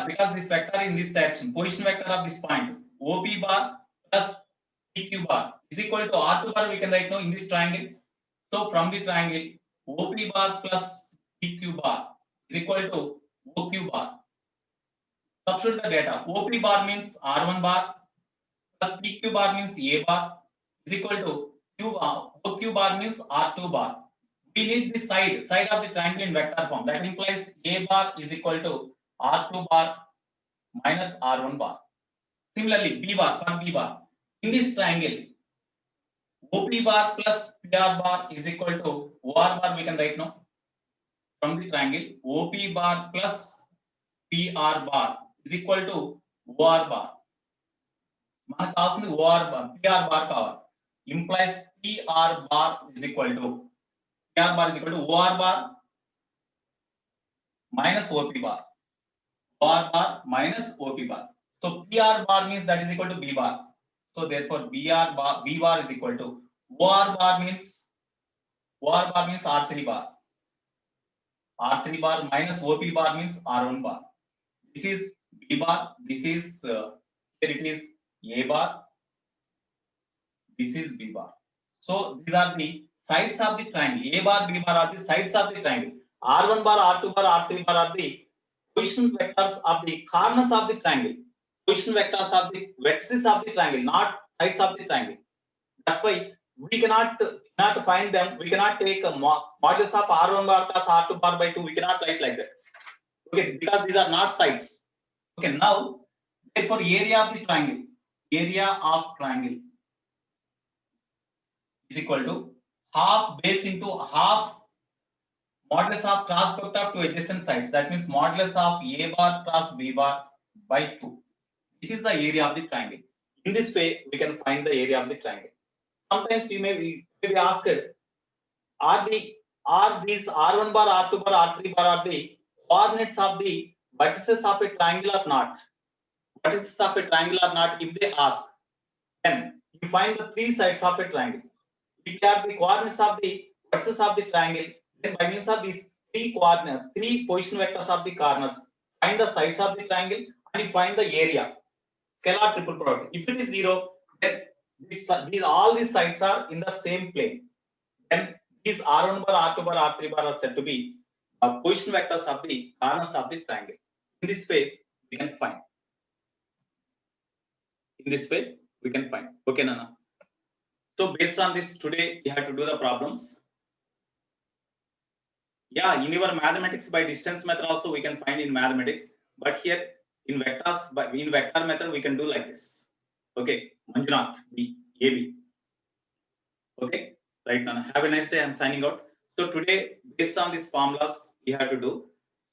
because this vector in this direction, position vector of this point, OP bar plus PQ bar is equal to R2 bar. We can write now in this triangle. So from the triangle, OP bar plus PQ bar is equal to OQ bar. Substitute the data. OP bar means R1 bar plus PQ bar means A bar is equal to Q bar. OQ bar means R2 bar. We need the side of the triangle in vector form. That implies A bar is equal to R2 bar minus R1 bar. Similarly, B bar for B bar. In this triangle, OP bar plus PR bar is equal to OR bar. We can write now. From the triangle, OP bar plus PR bar is equal to OR bar. మనకు కావాల్సింది OR bar, PR bar కావాలి. Implies PR bar is equal to OR bar minus OP bar. OR bar minus OP bar. So PR bar means that is equal to B bar. So therefore B bar is equal to OR bar means R3 bar. R3 bar minus OP bar means R1 bar. This is B bar. This is here it is A bar. This is B bar. So these are the sides of the triangle. A bar, B bar are the sides of the triangle. R1 bar, R2 bar, R3 bar are the position vectors of the corners of the triangle. Position vectors of the vertices of the triangle, not sides of the triangle. That's why we cannot find them. We cannot take a modulus of R1 bar plus R2 bar by 2. We cannot write like that. Okay, because these are not sides. Okay, now therefore area of the triangle is equal to half base into half modulus of cross product of two adjacent sides. That means modulus of A bar plus B bar by 2. This is the area of the triangle. In this way, we can find the area of the triangle. Sometimes you may be asked, are these R1 bar, R2 bar, R3 bar are the coordinates of the vertices of a triangle or not? Vertices of a triangle or not? If they ask, then you find the three sides of a triangle. If they are the coordinates of the vertices of the triangle, then by means of these three position vectors of the corners, find the sides of the triangle and you find the area. Scalar triple product. If it is 0, then all these sides are in the same plane. Then these R1 bar, R2 bar, R3 bar are said to be position vectors of the corners of the triangle. In this way, we can find. Okay, Nana. So based on this, today you have to do the problems. Yeah, in your mathematics by distance method also we can find in mathematics, but here in vectors, in vector method we can do like this. Okay, Manjunath, AB. Okay, right now. Have a nice day. I'm signing out. So today, based on these formulas, you have to do.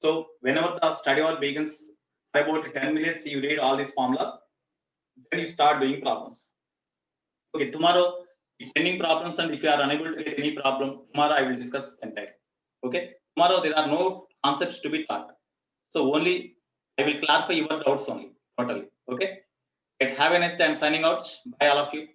So whenever the study hour begins, for about 10 minutes, you read all these formulas. Then you start doing problems. Okay, tomorrow, pending problems, and if you are unable to get any problem, tomorrow I will discuss entire. Okay, tomorrow there are no concepts to be taught. So only I will clarify your doubts only, totally. Okay, have a nice time. Signing out. Bye, all of you.